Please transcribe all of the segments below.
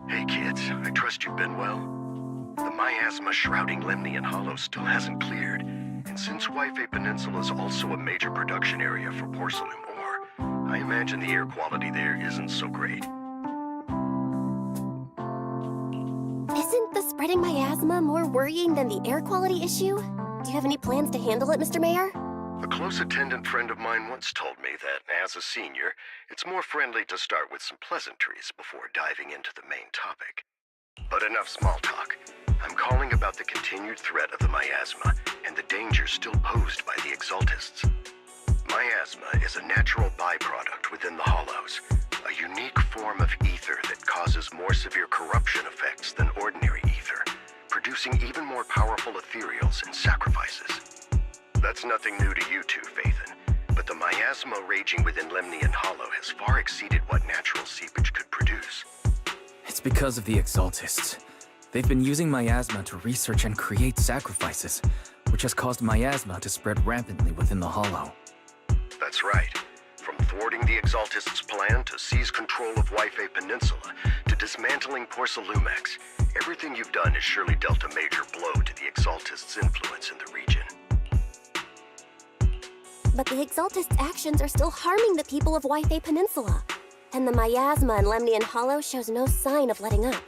Hey kids, I trust you've been well. The miasma shrouding Lemnian Hollow still hasn't cleared, and since Wi-Fi Peninsula is also a major production area for porcelain ore, I imagine the air quality there isn't so great. Isn't the spreading miasma more worrying than the air quality issue? Do you have any plans to handle it, Mr. Mayor? A close attendant friend of mine once told me that, as a senior, it's more friendly to start with some pleasantries before diving into the main topic. But enough small talk. I'm calling about the continued threat of the miasma and the danger still posed by the Exaltists. Miasma is a natural byproduct within the Hollows, a unique form of ether that causes more severe corruption effects than ordinary ether, producing even more powerful ethereals and sacrifices. That's nothing new to you two, Phaethon, but the miasma raging within Lemnian Hollow has far exceeded what natural seepage could produce. It's because of the Exaltists. They've been using miasma to research and create sacrifices, which has caused miasma to spread rampantly within the Hollow. That's right. From thwarting the Exaltists' plan to seize control of Wi-Fi Peninsula to dismantling Porcelumex, everything you've done has surely dealt a major blow to the Exaltists' influence in the region. But the Exaltists' actions are still harming the people of Wi-Fi Peninsula. And the miasma in Lemnian Hollow shows no sign of letting up.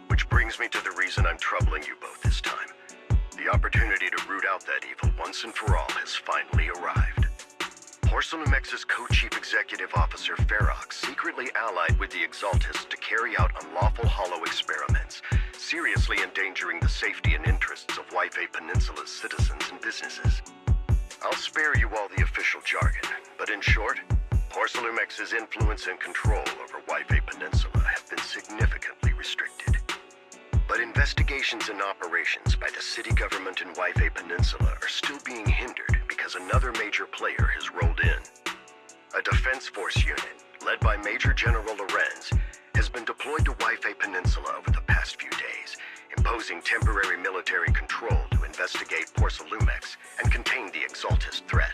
Which brings me to the reason I'm troubling you both this time. The opportunity to root out that evil once and for all has finally arrived. Porcelumex's co-chief executive officer Ferox secretly allied with the Exaltists to carry out unlawful hollow experiments, seriously endangering the safety and interests of Wi-Fi Peninsula's citizens and businesses. I'll spare you all the official jargon, but in short, Porcelumex's influence and control over Wi-Fi Peninsula have been significantly restricted. But investigations and operations by the city government in Wi-Fi Peninsula are still being hindered because another major player has rolled in. A defense force unit, led by Major General Lorenz, has been deployed to Wi-Fi Peninsula over the past few days, imposing temporary military control to investigate Porcelumex and contain the Exaltist threat.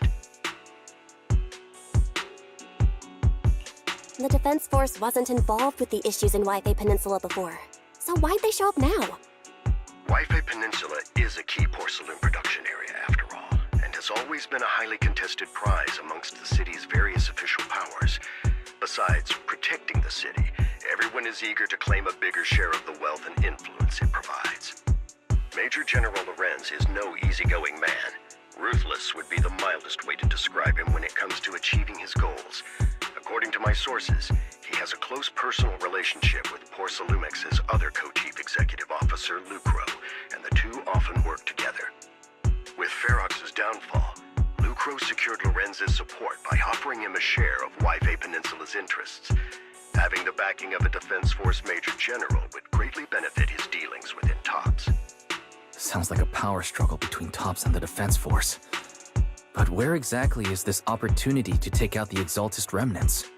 The Defense Force wasn't involved with the issues in Wi-Fi Peninsula before. So why'd they show up now? Wi-Fi Peninsula is a key porcelain production area after all, and has always been a highly contested prize amongst the city's various official powers. Besides protecting the city, everyone is eager to claim a bigger share of the wealth and influence it provides. Major General Lorenz is no easygoing man. Ruthless would be the mildest way to describe him when it comes to achieving his goals. According to my sources, he has a close personal relationship with Porcelumex's other co-chief executive officer, Lucro, and the two often work together. With Ferox's downfall, Lucro secured Lorenz's support by offering him a share of Yfe Peninsula's interests. Having the backing of a Defense Force Major General would greatly benefit his dealings within TOPS. Sounds like a power struggle between TOPS and the Defense Force. But where exactly is this opportunity to take out the Exaltist remnants?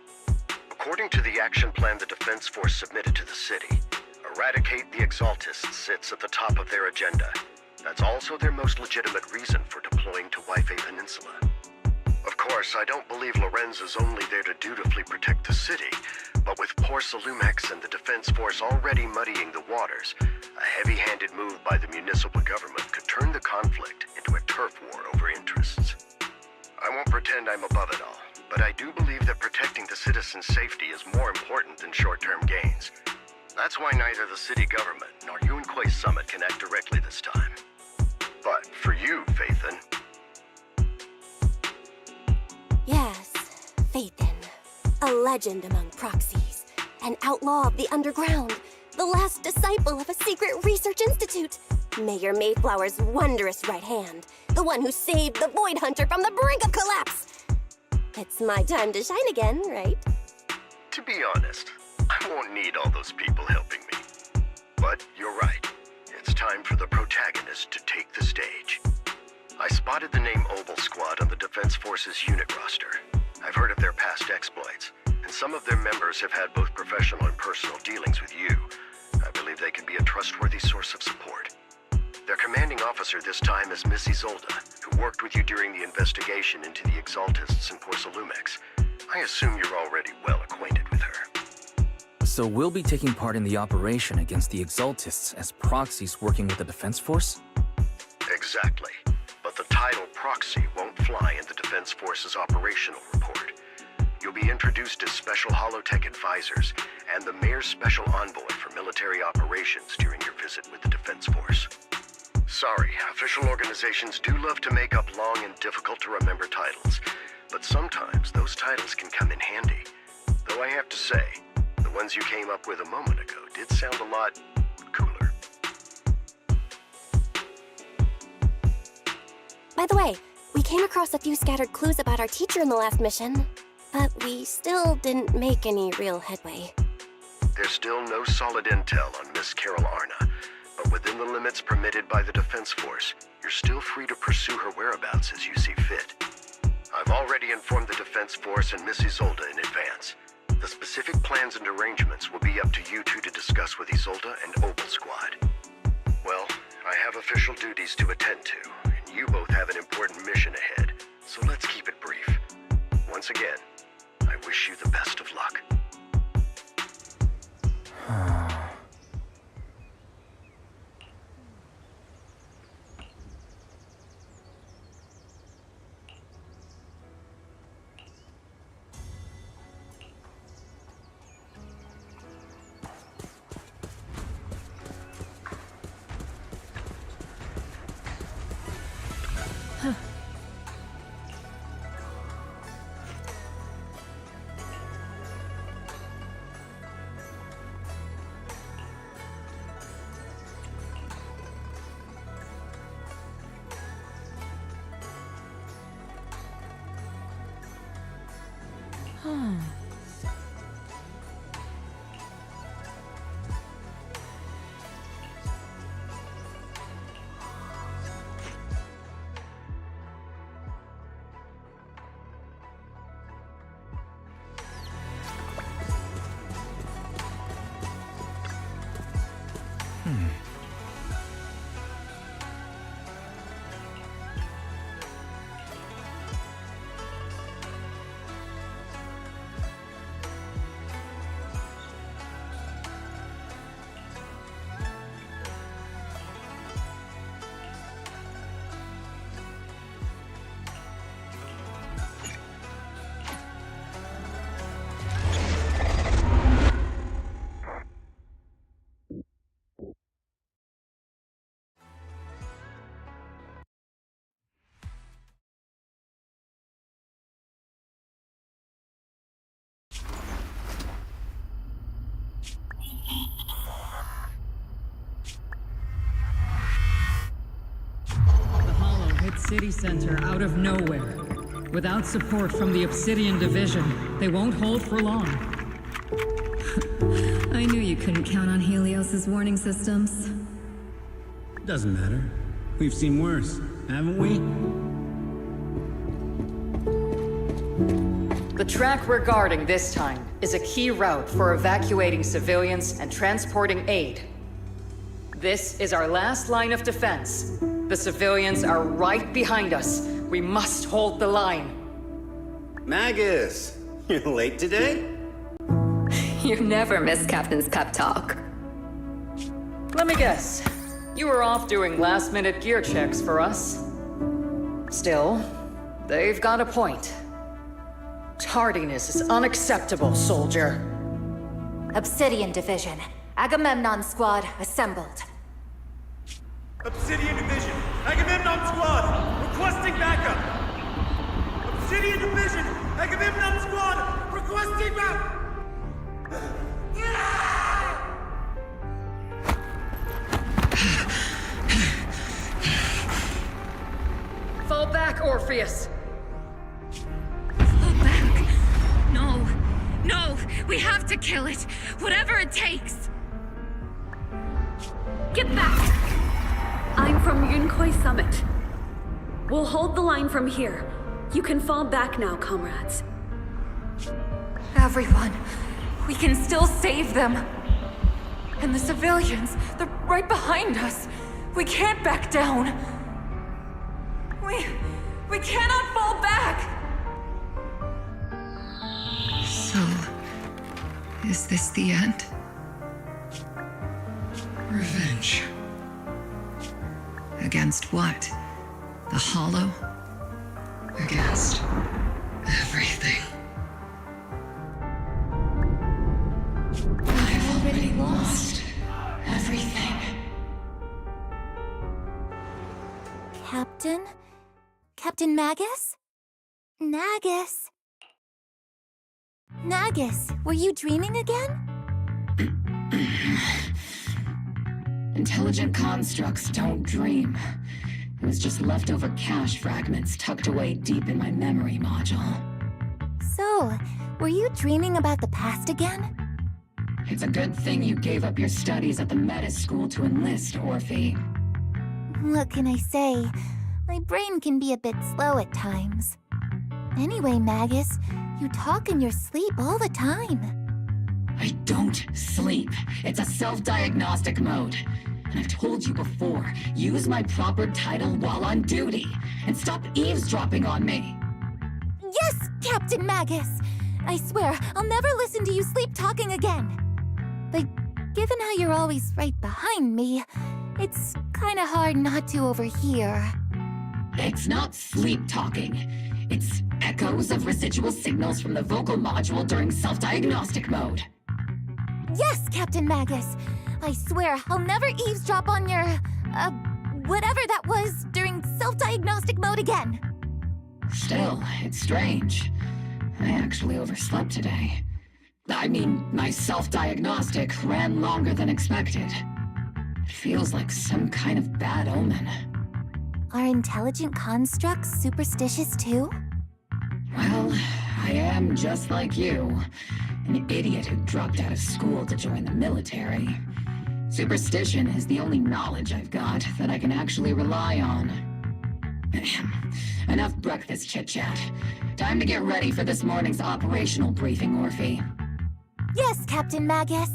According to the action plan the Defense Force submitted to the city, eradicate the Exaltists sits at the top of their agenda. That's also their most legitimate reason for deploying to Yfe Peninsula. Of course, I don't believe Lorenz is only there to dutifully protect the city, but with Porcelumex and the Defense Force already muddying the waters, a heavy-handed move by the municipal government could turn the conflict into a turf war over interests. I won't pretend I'm above it all, but I do believe that protecting the citizens' safety is more important than short-term gains. That's why neither the city government nor Yunquay Summit can act directly this time. But for you, Phaethon... Yes, Phaethon. A legend among proxies. An outlaw of the underground. The last disciple of a secret research institute. Mayor Mayflower's wondrous right hand. The one who saved the Void Hunter from the brink of collapse. It's my time to shine again, right? To be honest, I won't need all those people helping me. But you're right. It's time for the protagonist to take the stage. I spotted the name Oval Squad on the Defense Force's unit roster. I've heard of their past exploits, and some of their members have had both professional and personal dealings with you. I believe they could be a trustworthy source of support. Their commanding officer this time is Miss Isolda, who worked with you during the investigation into the Exaltists in Porcelumex. I assume you're already well acquainted with her. So we'll be taking part in the operation against the Exaltists as proxies working with the Defense Force? Exactly. But the title proxy won't fly in the Defense Force's operational report. You'll be introduced as Special Holotech Advisors and the Mayor's Special Envoy for Military Operations during your visit with the Defense Force. Sorry, official organizations do love to make up long and difficult-to-remember titles, but sometimes those titles can come in handy. Though I have to say, the ones you came up with a moment ago did sound a lot cooler. By the way, we came across a few scattered clues about our teacher in the last mission, but we still didn't make any real headway. There's still no solid intel on Miss Carol Arna, but within the limits permitted by the Defense Force, you're still free to pursue her whereabouts as you see fit. I've already informed the Defense Force and Miss Isolda in advance. The specific plans and arrangements will be up to you two to discuss with Isolda and Oval Squad. Well, I have official duties to attend to, and you both have an important mission ahead, so let's keep it brief. Once again, I wish you the best of luck. city center out of nowhere. Without support from the Obsidian Division, they won't hold for long. I knew you couldn't count on Helios's warning systems. Doesn't matter. We've seen worse, haven't we? The track we're guarding this time is a key route for evacuating civilians and transporting aid. This is our last line of defense. The civilians are right behind us. We must hold the line. Magus, you're late today? You never miss Captain's pep talk. Let me guess. You were off doing last-minute gear checks for us. Still, they've got a point. Tardiness is unacceptable, soldier. Obsidian Division. Agamemnon Squad assembled. Obsidian Division, Agamemnon Squad, requesting backup! Obsidian Division, Agamemnon Squad, requesting backup! Fall back, Orpheus! Fall back! No! No! We have to kill it! Whatever it takes! Get back! I'm from Yunkoi Summit. We'll hold the line from here. You can fall back now, comrades. Everyone, we can still save them. And the civilians, they're right behind us. We can't back down. We cannot fall back! So, is this the end? Revenge. Against what? The Hollow? Against everything. I've already lost everything. Captain? Captain Magus? Nagus? Nagus, were you dreaming again? Intelligent constructs don't dream. It was just leftover cache fragments tucked away deep in my memory module. So, were you dreaming about the past again? It's a good thing you gave up your studies at the Meta School to enlist, Orphe. What can I say? My brain can be a bit slow at times. Anyway, Magus, you talk in your sleep all the time. I don't sleep. It's a self-diagnostic mode. And I've told you before, use my proper title while on duty, and stop eavesdropping on me. Yes, Captain Magus! I swear, I'll never listen to you sleep-talking again. But given how you're always right behind me, it's kinda hard not to overhear. It's not sleep-talking. It's echoes of residual signals from the vocal module during self-diagnostic mode. Yes, Captain Magus! I swear, I'll never eavesdrop on your, whatever that was during self-diagnostic mode again. Still, it's strange. I actually overslept today. I mean, my self-diagnostic ran longer than expected. It feels like some kind of bad omen. Are intelligent constructs superstitious too? Well, I am just like you. An idiot who dropped out of school to join the military. Superstition is the only knowledge I've got that I can actually rely on. Enough breakfast chit-chat. Time to get ready for this morning's operational briefing, Orphe. Yes, Captain Magus.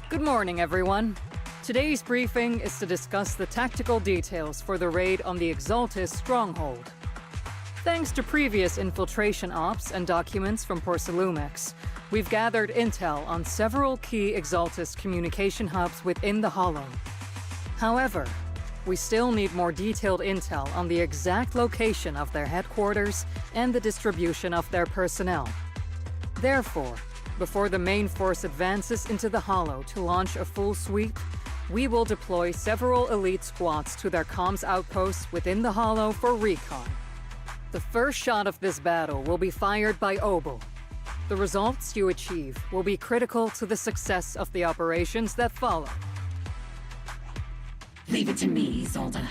Good morning, everyone. Today's briefing is to discuss the tactical details for the raid on the Exaltis stronghold. Thanks to previous infiltration ops and documents from Porcelumex, we've gathered intel on several key Exaltis communication hubs within the Hollow. However, we still need more detailed intel on the exact location of their headquarters and the distribution of their personnel. Therefore, before the main force advances into the Hollow to launch a full sweep, we will deploy several elite squads to their comms outposts within the Hollow for recon. The first shot of this battle will be fired by Obel. The results you achieve will be critical to the success of the operations that follow. Leave it to me, Isolde.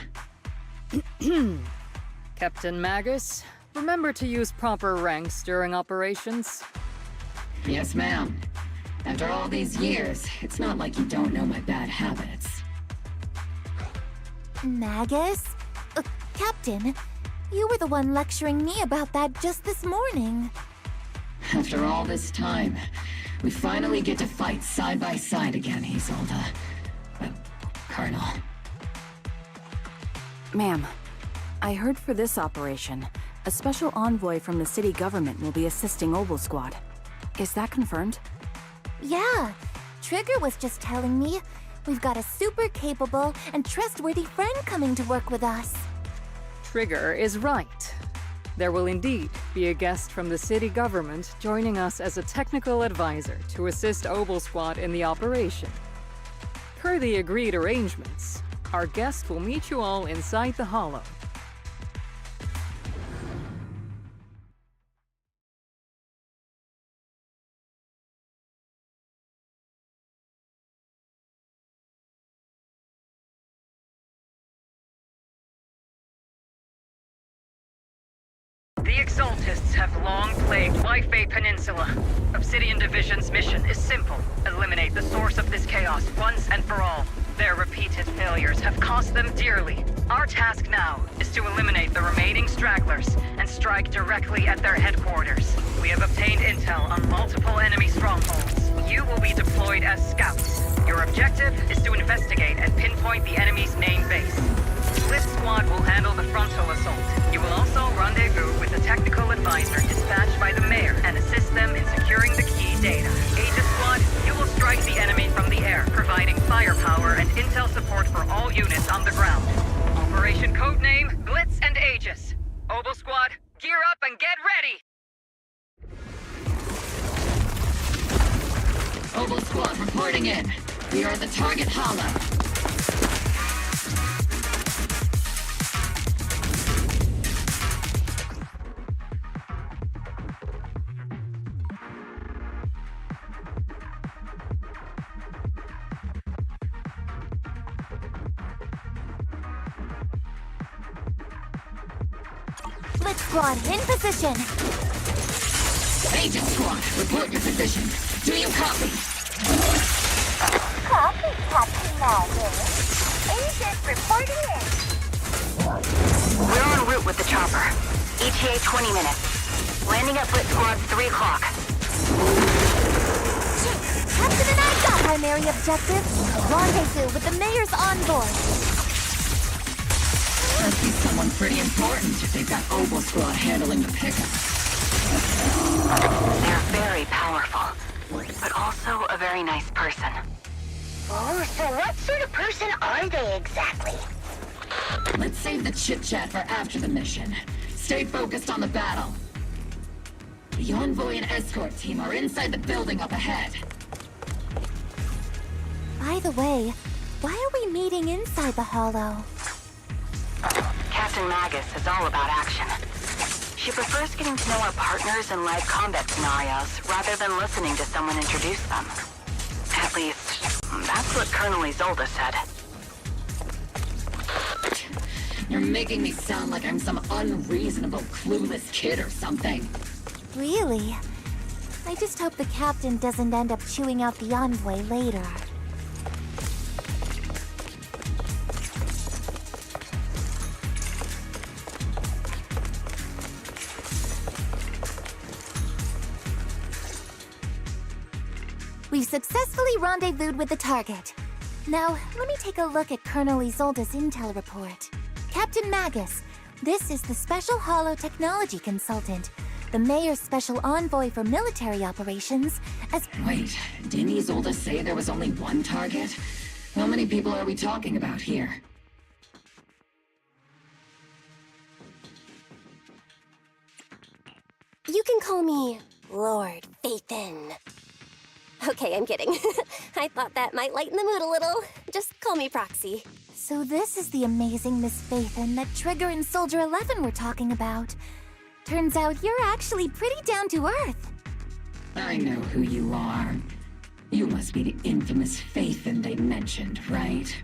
Captain Magus, remember to use proper ranks during operations. Yes, ma'am. After all these years, it's not like you don't know my bad habits. Magus? Captain, you were the one lecturing me about that just this morning. After all this time, we finally get to fight side by side again, Isolde. Colonel. Ma'am, I heard for this operation, a special envoy from the city government will be assisting Obel Squad. Is that confirmed? Yeah, Trigger was just telling me we've got a super capable and trustworthy friend coming to work with us. Trigger is right. There will indeed be a guest from the city government joining us as a technical advisor to assist Obel Squad in the operation. Per the agreed arrangements, our guest will meet you all inside the Hollow. The Exaltists have long plagued Life-Bay Peninsula. Obsidian Division's mission is simple. Eliminate the source of this chaos once and for all. Their repeated failures have cost them dearly. Our task now is to eliminate the remaining stragglers and strike directly at their headquarters. We have obtained intel on multiple enemy strongholds. You will be deployed as scouts. Your objective is to investigate and pinpoint the enemy's main base. Blitz Squad will handle the frontal assault. You will also rendezvous with a technical advisor dispatched by the mayor and assist them in securing the key data. Aegis Squad, you will strike the enemy from the air, providing firepower and intel support for all units on the ground. Operation codename Blitz and Aegis. Obel Squad, gear up and get ready! Obel Squad reporting in. We are the target Hollow. Blitz Squad, in position! Agent Squad, report your position. Do you copy? Copy, Captain Magus. Agent reporting in. We're en route with the chopper. ETA 20 minutes. Landing at Blitz Squad 3 o'clock. Captain and I got primary objective. Rendezvous with the mayor's envoy. Must be someone pretty important if they've got Obel Squad handling the pickup. They're very powerful, but also a very nice person. Oh, so what sort of person are they exactly? Let's save the chit-chat for after the mission. Stay focused on the battle. The envoy and escort team are inside the building up ahead. By the way, why are we meeting inside the Hollow? Captain Magus is all about action. She prefers getting to know our partners in live combat scenarios rather than listening to someone introduce them. At least, that's what Colonel Isolde said. You're making me sound like I'm some unreasonable, clueless kid or something. Really? I just hope the captain doesn't end up chewing out the envoy later. We've successfully rendezvoused with the target. Now, let me take a look at Colonel Isolde's intel report. Captain Magus, this is the Special Holo Technology Consultant, the Mayor's Special Envoy for Military Operations, as— Wait, didn't Isolde say there was only one target? How many people are we talking about here? You can call me Lord Phaethon. Okay, I'm kidding. I thought that might lighten the mood a little. Just call me Proxy. So this is the amazing Miss Phaethon that Trigger and Soldier 11 were talking about. Turns out you're actually pretty down to earth. I know who you are. You must be the infamous Phaethon they mentioned, right?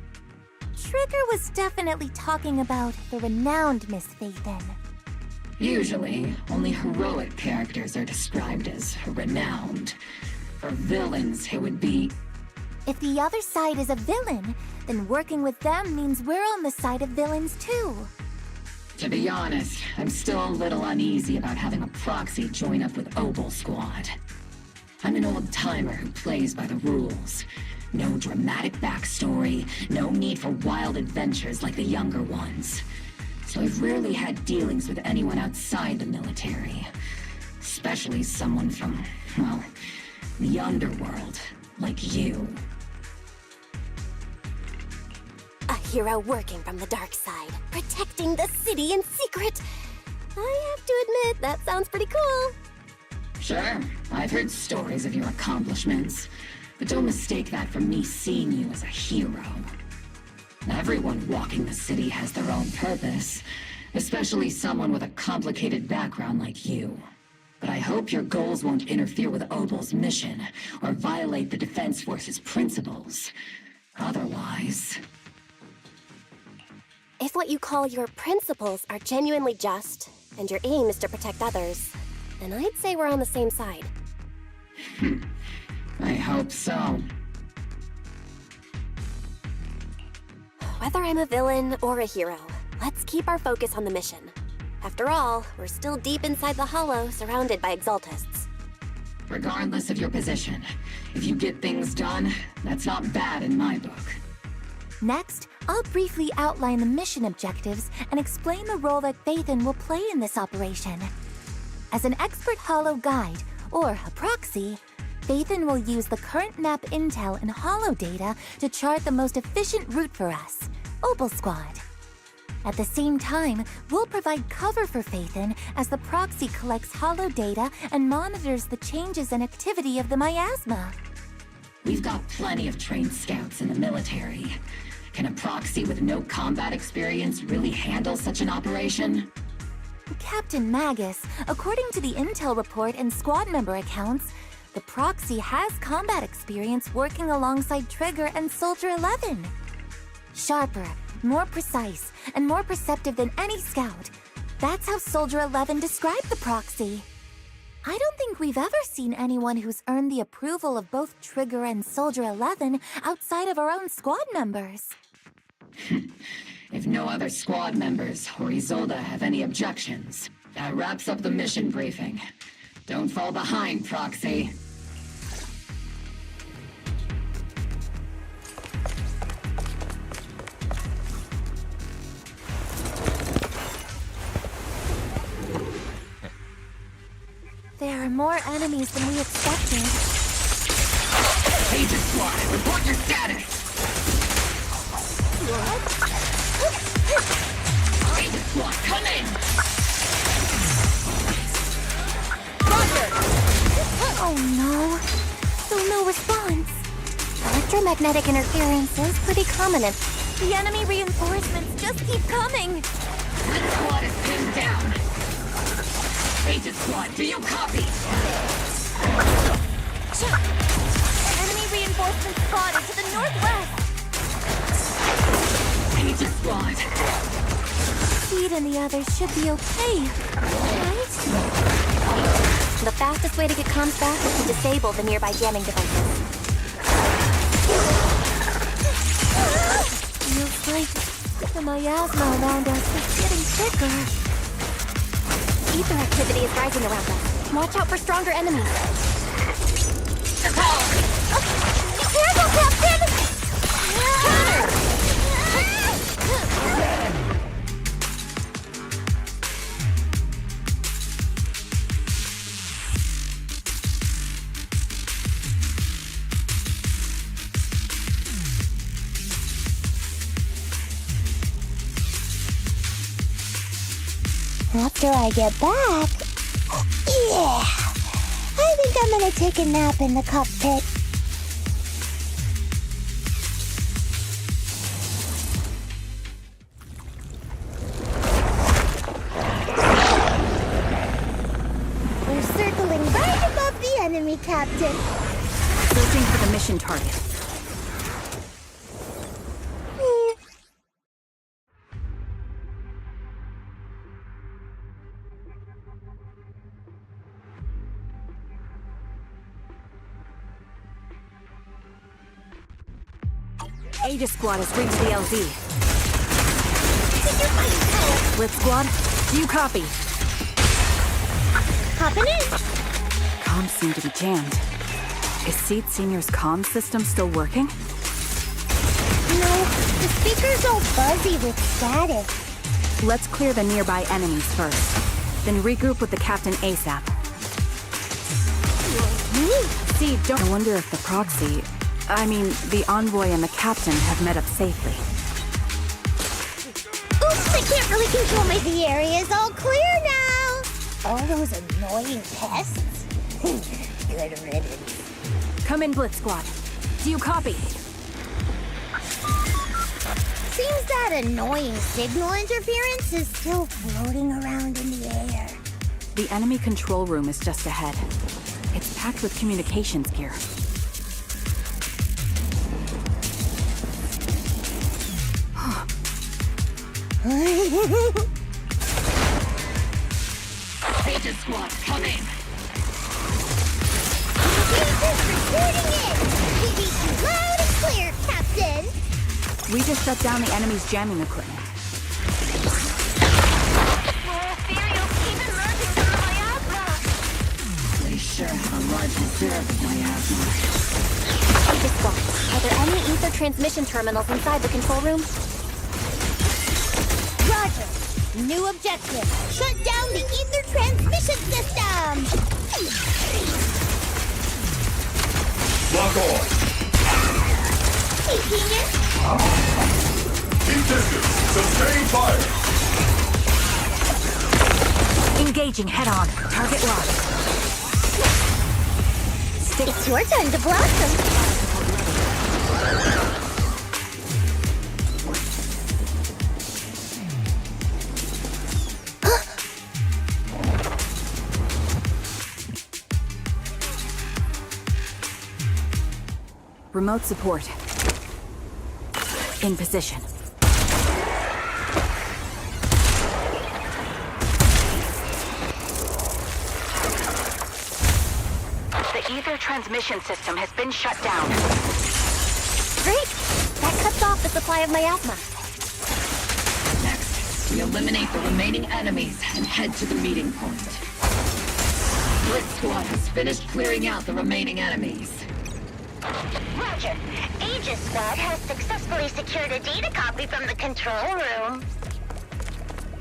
Trigger was definitely talking about the renowned Miss Phaethon. Usually, only heroic characters are described as renowned. For villains, it would be— If the other side is a villain, then working with them means we're on the side of villains too. To be honest, I'm still a little uneasy about having a proxy join up with Obel Squad. I'm an old-timer who plays by the rules. No dramatic backstory, no need for wild adventures like the younger ones. So I've rarely had dealings with anyone outside the military. Especially someone from, well, the underworld, like you. A hero working from the dark side, protecting the city in secret. I have to admit, that sounds pretty cool. Sure, I've heard stories of your accomplishments, but don't mistake that for me seeing you as a hero. Everyone walking the city has their own purpose, especially someone with a complicated background like you. But I hope your goals won't interfere with Obel's mission, or violate the Defense Force's principles. Otherwise— If what you call your principles are genuinely just, and your aim is to protect others, then I'd say we're on the same side. I hope so. Whether I'm a villain or a hero, let's keep our focus on the mission. After all, we're still deep inside the Hollow, surrounded by Exaltists. Regardless of your position, if you get things done, that's not bad in my book. Next, I'll briefly outline the mission objectives and explain the role that Phaethon will play in this operation. As an expert Hollow guide, or a proxy, Phaethon will use the current map intel and Hollow data to chart the most efficient route for us, Obel Squad. At the same time, we'll provide cover for Phaethon as the proxy collects Hollow data and monitors the changes and activity of the miasma. We've got plenty of trained scouts in the military. Can a proxy with no combat experience really handle such an operation? Captain Magus, according to the intel report and squad member accounts, the proxy has combat experience working alongside Trigger and Soldier 11. Sharper, more precise, and more perceptive than any scout. That's how Soldier 11 described the proxy. I don't think we've ever seen anyone who's earned the approval of both Trigger and Soldier 11 outside of our own squad members. If no other squad members or Isolde have any objections, that wraps up the mission briefing. Don't fall behind, Proxy. There are more enemies than we expected. Agent Squad, report your status! Agent Squad, come in! Roger! Oh no. Still no response. Electromagnetic interference is pretty common in— The enemy reinforcements just keep coming! Red Squad is pinned down! Agent Squad, do you copy? Enemy reinforcements spotted to the northwest! Agent Squad! Speed and the others should be okay, right? The fastest way to get comms back is to disable the nearby jamming devices. Feels like the miasma around us is getting thicker. Ether activity is rising around us. Watch out for stronger enemies. Repel! Careful, Captain! After I get back... Yeah! I think I'm gonna take a nap in the cockpit. We're circling right above the enemy, Captain. Searching for the mission target. Aegis Squad has reached the LZ. Blitz Squad, do you copy? Hopping in. Comms seem to be jammed. Is Seed Senior's comm system still working? No, the speaker's all fuzzy with static. Let's clear the nearby enemies first, then regroup with the captain ASAP. Seed, don't... I wonder if the proxy... the envoy and the captain have met up safely. Oops, I can't really control my... The area's all clear now! All those annoying pests? Good riddance. Come in, Blitz Squad. Do you copy? Seems that annoying signal interference is still floating around in the air. The enemy control room is just ahead. It's packed with communications gear. Aegis Squad, come in! Jesus, reporting in! We need you loud and clear, Captain! We just shut down the enemy's jamming equipment. Ethereals keep emerging from the miasma! They sure have a large reserve of miasma. Aegis Squad, are there any ether transmission terminals inside the control room? Roger. New objective. Shut down the ether transmission system! Lock on. Taking it. Keep distance. Sustain fire. Engaging head-on. Target locked. It's your time to blossom. Remote support. In position. The ether transmission system has been shut down. Great! That cuts off the supply of miasma. Next, we eliminate the remaining enemies and head to the meeting point. Blitz Squad has finished clearing out the remaining enemies. Roger. Aegis Squad has successfully secured a data copy from the control room.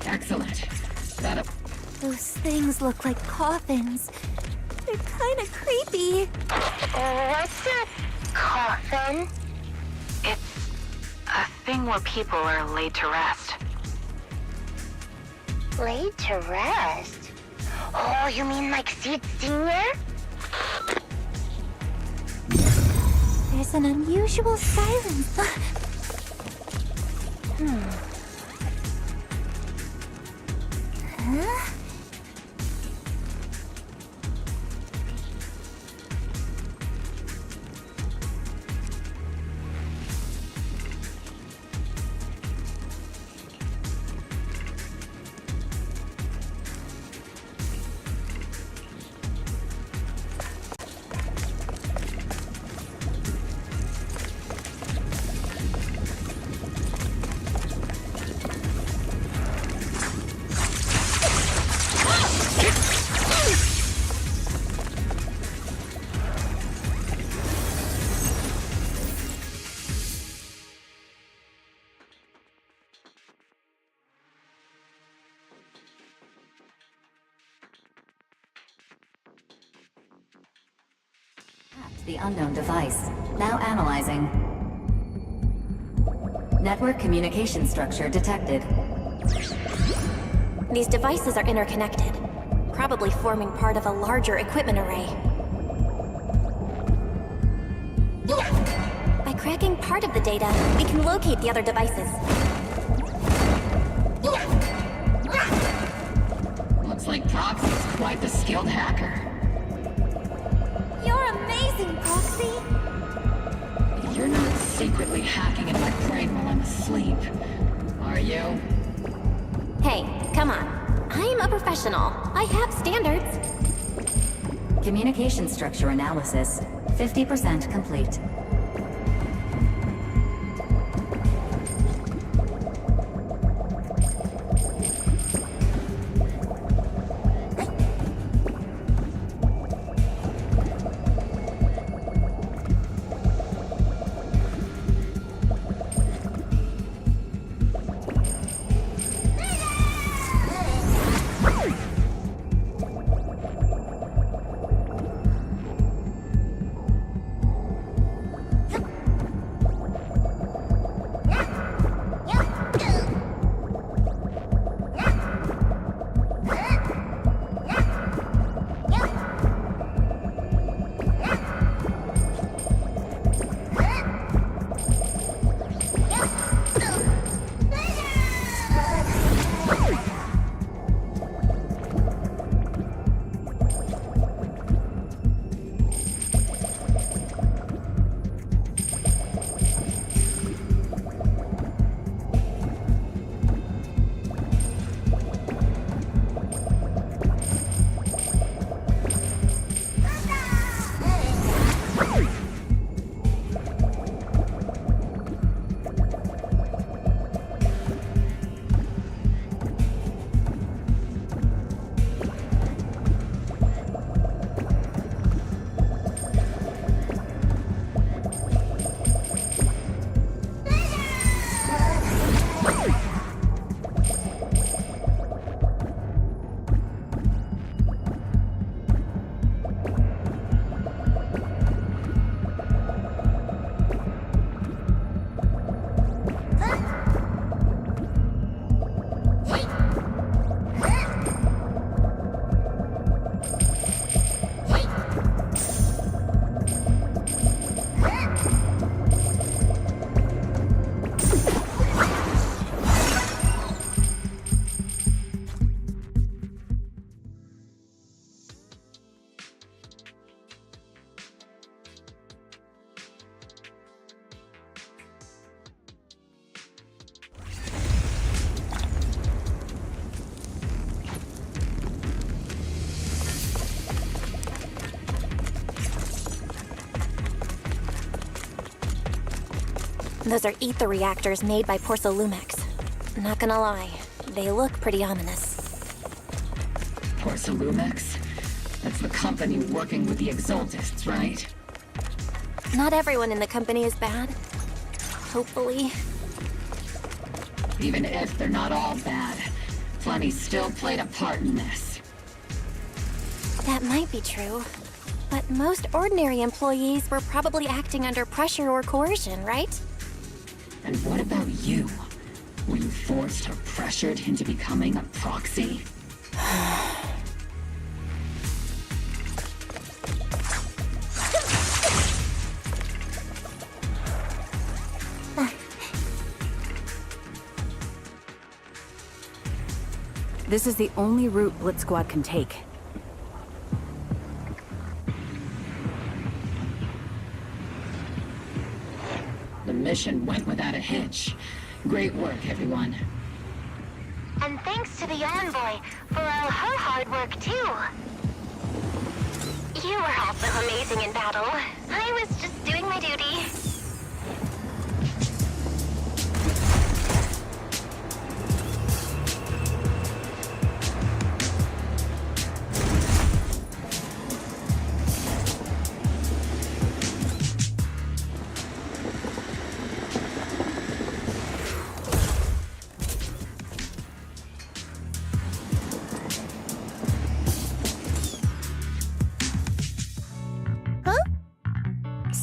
Excellent. Those things look like coffins. They're kind of creepy. What's a coffin? It's a thing where people are laid to rest. Laid to rest? Oh, you mean like Seed Senior? There's an unusual silence. Huh? The unknown device. Now analyzing. Network communication structure detected. These devices are interconnected, probably forming part of a larger equipment array. By cracking part of the data, we can locate the other devices. Looks like Proxy's quite the skilled hacker. You're amazing, Proxy! You're not secretly hacking into my brain while I'm asleep, are you? Hey, come on. I'm a professional. I have standards. Communication structure analysis. 50% complete. Those are ether reactors made by Porcolumex. Not gonna lie, they look pretty ominous. Porcolumex? That's the company working with the Exaltists, right? Not everyone in the company is bad. Hopefully. Even if they're not all bad, plenty still played a part in this. That might be true. But most ordinary employees were probably acting under pressure or coercion, right? And what about you? Were you forced or pressured into becoming a proxy? This is the only route Blitz Squad can take. The mission went without a hitch. Great work, everyone. And thanks to the Envoy for all her hard work, too. You were also amazing in battle. I was just doing my duty.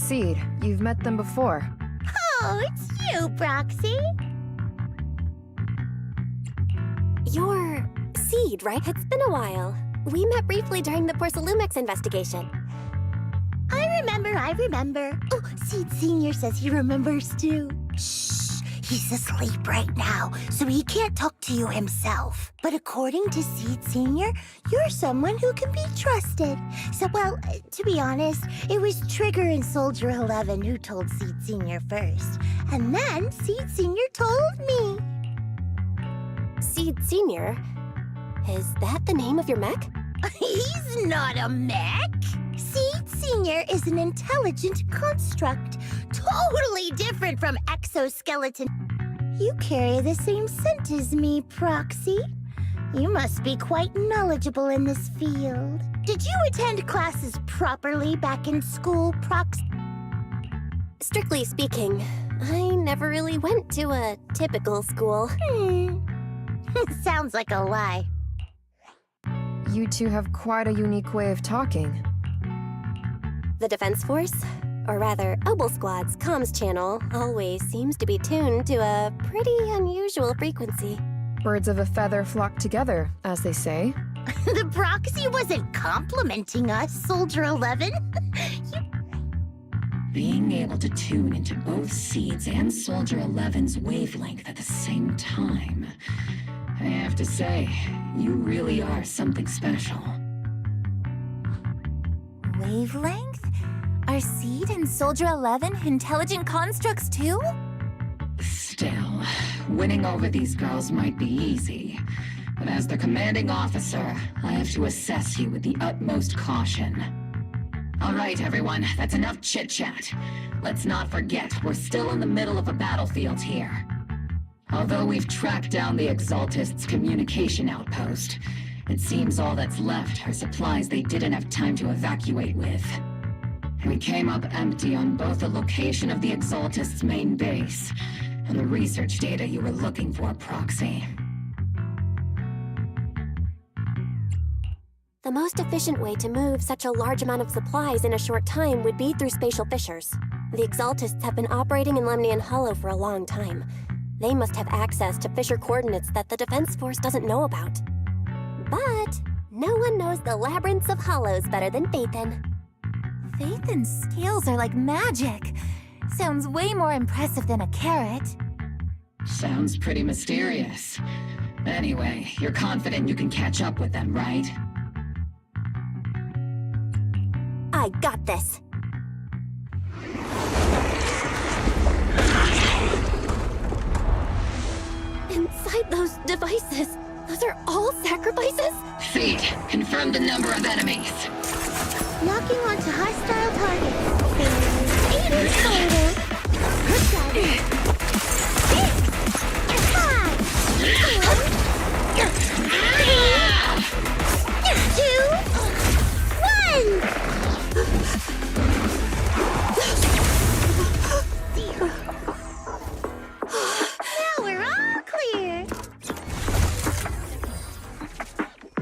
Seed. You've met them before. Oh, it's you, Proxy. You're Seed, right? It's been a while. We met briefly during the Porcelumex investigation. I remember. Oh, Seed Sr. says he remembers too. Shh, he's asleep right now, so he can't talk to you himself. But according to Seed Sr., you're someone who can be trusted. So, well, to be honest, it was Trigger and Soldier 11 who told Seed Sr. first. And then Seed Sr. told me. Seed Sr.? Is that the name of your mech? He's not a mech. Seed Sr. is an intelligent construct, totally different from exoskeleton. You carry the same scent as me, Proxy. You must be quite knowledgeable in this field. Did you attend classes properly back in school, Proxy? Strictly speaking, I never really went to a typical school. Sounds like a lie. You two have quite a unique way of talking. The Defense Force, or rather, Obel Squad's comms channel, always seems to be tuned to a pretty unusual frequency. Birds of a feather flock together, as they say. The Proxy wasn't complimenting us, Soldier 11. Being able to tune into both Seed's and Soldier 11's wavelength at the same time. I have to say, you really are something special. Wavelength? Are Seed and Soldier 11 intelligent constructs too? Still, winning over these girls might be easy. But as the commanding officer, I have to assess you with the utmost caution. All right, everyone, that's enough chit-chat. Let's not forget, we're still in the middle of a battlefield here. Although we've tracked down the Exaltists' communication outpost, it seems all that's left are supplies they didn't have time to evacuate with. We came up empty on both the location of the Exaltists' main base and the research data you were looking for, Proxy. The most efficient way to move such a large amount of supplies in a short time would be through spatial fissures. The Exaltists have been operating in Lemnian Hollow for a long time. They must have access to fissure coordinates that the Defense Force doesn't know about. But no one knows the labyrinths of hollows better than Phaethon. Phaethon's skills are like magic. Sounds way more impressive than a carrot. Sounds pretty mysterious. Anyway, you're confident you can catch up with them, right? I got this. Inside those devices, those are all sacrifices? Seed, confirm the number of enemies. Locking onto hostile targets. There's 8 in total. Good job. 6, 5, 4, 3, 2, 1. Now we're all clear.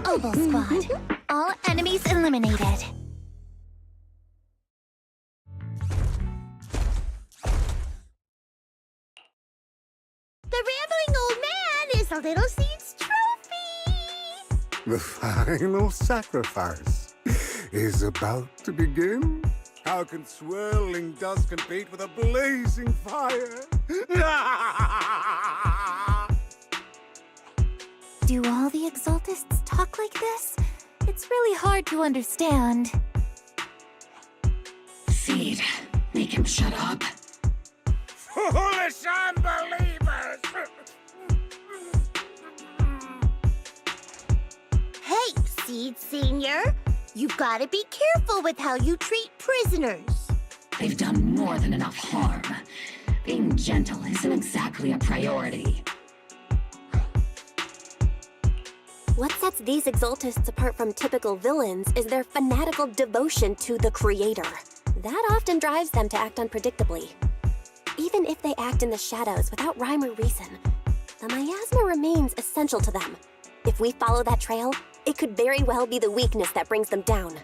Obel Squad. All enemies eliminated. The rambling old man is a little Seed's trophy! The final sacrifice is about to begin. How can swirling dust compete with a blazing fire? Do all the Exaltists talk like this? It's really hard to understand. Seed, make him shut up. Foolish unbelievers! Hey, Seed Senior! You've got to be careful with how you treat prisoners. They've done more than enough harm. Being gentle isn't exactly a priority. What sets these Exaltists apart from typical villains is their fanatical devotion to the Creator. That often drives them to act unpredictably. Even if they act in the shadows without rhyme or reason, the miasma remains essential to them. If we follow that trail, it could very well be the weakness that brings them down.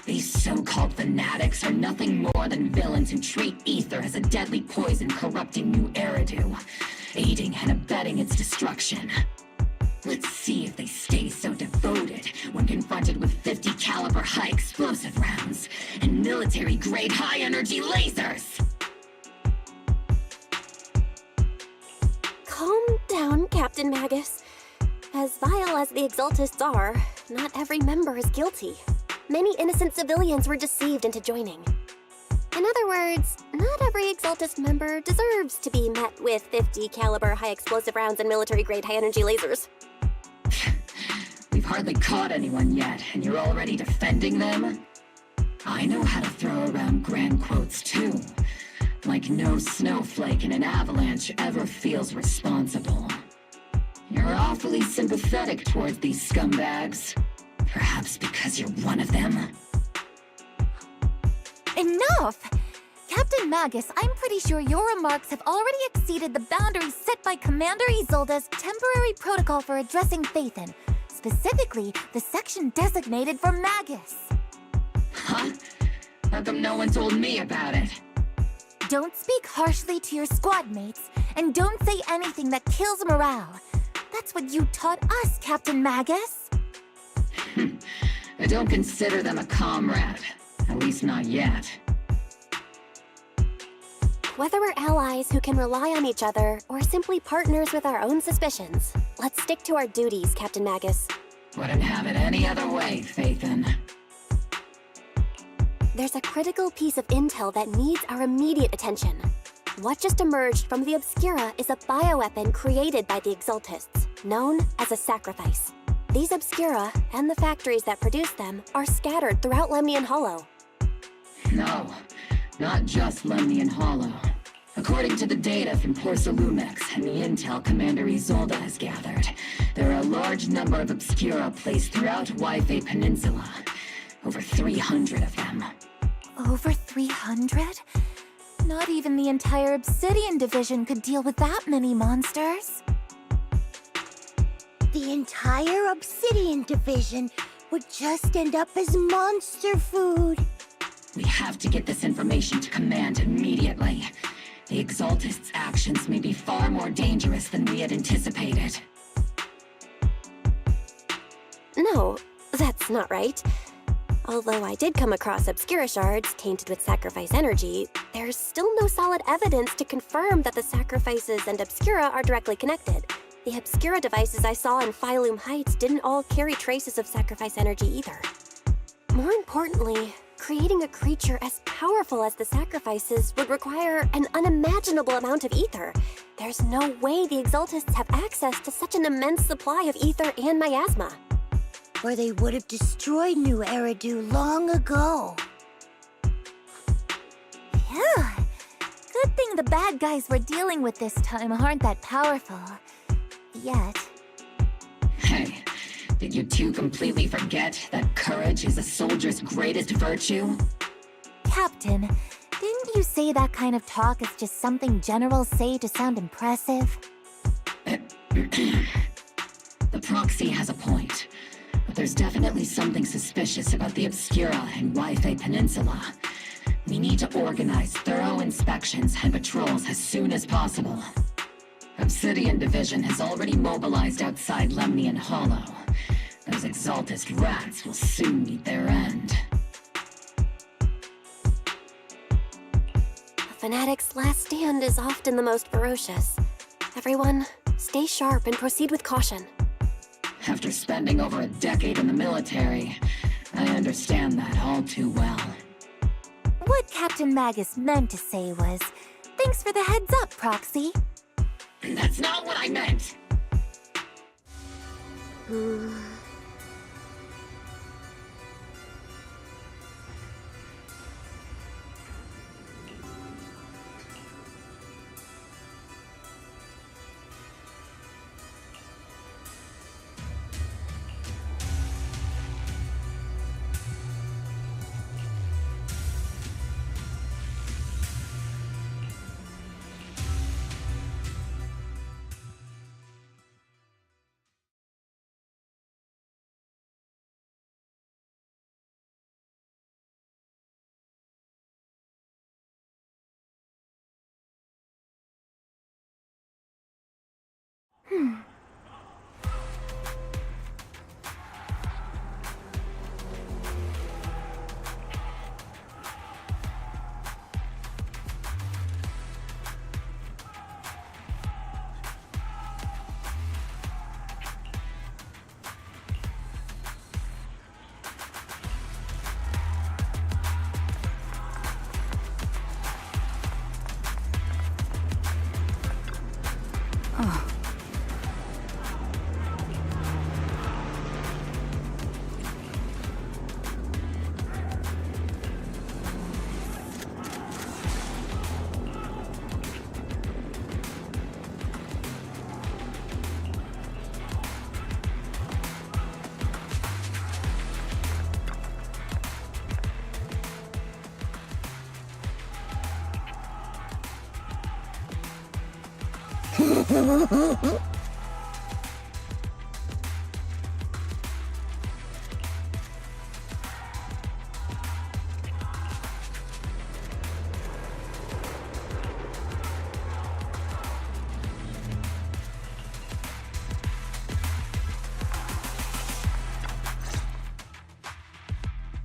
These so-called fanatics are nothing more than villains who treat ether as a deadly poison corrupting New Eridu, aiding and abetting its destruction. Let's see if they stay so devoted when confronted with 50 caliber high explosive rounds and military-grade high-energy lasers! Calm down, Captain Magus. As vile as the Exaltists are, not every member is guilty. Many innocent civilians were deceived into joining. In other words, not every Exaltist member deserves to be met with 50 caliber high explosive rounds and military-grade high-energy lasers. We've hardly caught anyone yet, and you're already defending them? I know how to throw around grand quotes too. Like no snowflake in an avalanche ever feels responsible. You're awfully sympathetic towards these scumbags. Perhaps because you're one of them? Enough! Captain Magus, I'm pretty sure your remarks have already exceeded the boundaries set by Commander Isolde's temporary protocol for addressing Phaethon, specifically the section designated for Magus. Huh? How come no one told me about it? Don't speak harshly to your squad mates, and don't say anything that kills morale. That's what you taught us, Captain Magus. I don't consider them a comrade. At least not yet. Whether we're allies who can rely on each other, or simply partners with our own suspicions, let's stick to our duties, Captain Magus. Wouldn't have it any other way, Phaethon. There's a critical piece of intel that needs our immediate attention. What just emerged from the Obscura is a bioweapon created by the Exaltists, known as a sacrifice. These Obscura, and the factories that produce them, are scattered throughout Lemnian Hollow. No, not just Lemnian Hollow. According to the data from Porcelumex and the intel Commander Isolde has gathered, there are a large number of Obscura placed throughout Yfei Peninsula. Over 300 of them. Over 300? Not even the entire Obsidian Division could deal with that many monsters. The entire Obsidian Division would just end up as monster food. We have to get this information to Command immediately. The Exaltists' actions may be far more dangerous than we had anticipated. No, that's not right. Although I did come across Obscura shards tainted with sacrifice energy, there's still no solid evidence to confirm that the sacrifices and Obscura are directly connected. The Obscura devices I saw in Phylum Heights didn't all carry traces of sacrifice energy either. More importantly, creating a creature as powerful as the sacrifices would require an unimaginable amount of ether. There's no way the Exaltists have access to such an immense supply of ether and miasma. Or they would have destroyed New Eridu long ago. Phew. Good thing the bad guys we're dealing with this time aren't that powerful. Yet. Hey, did you two completely forget that courage is a soldier's greatest virtue? Captain, didn't you say that kind of talk is just something generals say to sound impressive? The proxy has a point. But there's definitely something suspicious about the Obscura and Yfei Peninsula. We need to organize thorough inspections and patrols as soon as possible. Obsidian Division has already mobilized outside Lemnian Hollow. Those Exaltist rats will soon meet their end. A fanatic's last stand is often the most ferocious. Everyone, stay sharp and proceed with caution. After spending over a decade in the military, I understand that all too well. What Captain Magus meant to say was, thanks for the heads up, Proxy. That's not what I meant!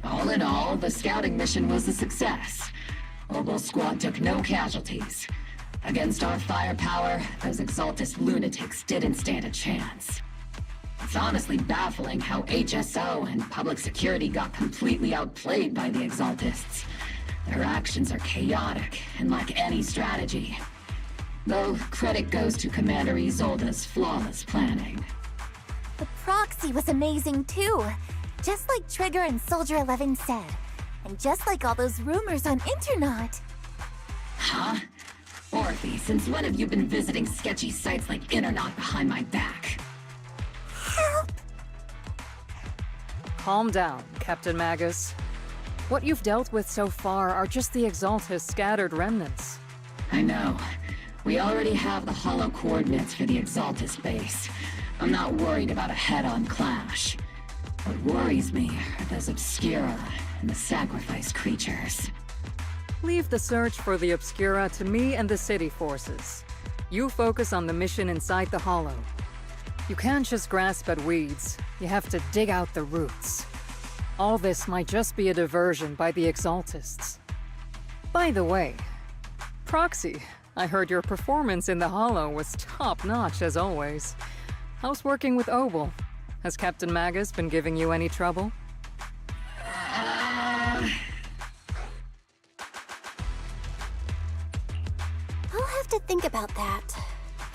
All in all, the scouting mission was a success. Obel Squad took no casualties. Against our firepower, those Exaltus lunatics didn't stand a chance. It's honestly baffling how HSO and public security got completely outplayed by the Exaltists. Their actions are chaotic and lack any strategy. Though credit goes to Commander Isolde's flawless planning. The proxy was amazing too. Just like Trigger and Soldier 11 said. And just like all those rumors on Internet. Huh? Orphe, since when have you been visiting sketchy sites like Internet behind my back? Help! Calm down, Captain Magus. What you've dealt with so far are just the Exaltus scattered remnants. I know. We already have the hollow coordinates for the Exaltus base. I'm not worried about a head-on clash. What worries me are those Obscura and the sacrifice creatures. Leave the search for the Obscura to me and the city forces. You focus on the mission inside the Hollow. You can't just grasp at weeds. You have to dig out the roots. All this might just be a diversion by the Exaltists. By the way, Proxy, I heard your performance in the Hollow was top-notch as always. How's working with Obel? Has Captain Magus been giving you any trouble? I'll have to think about that.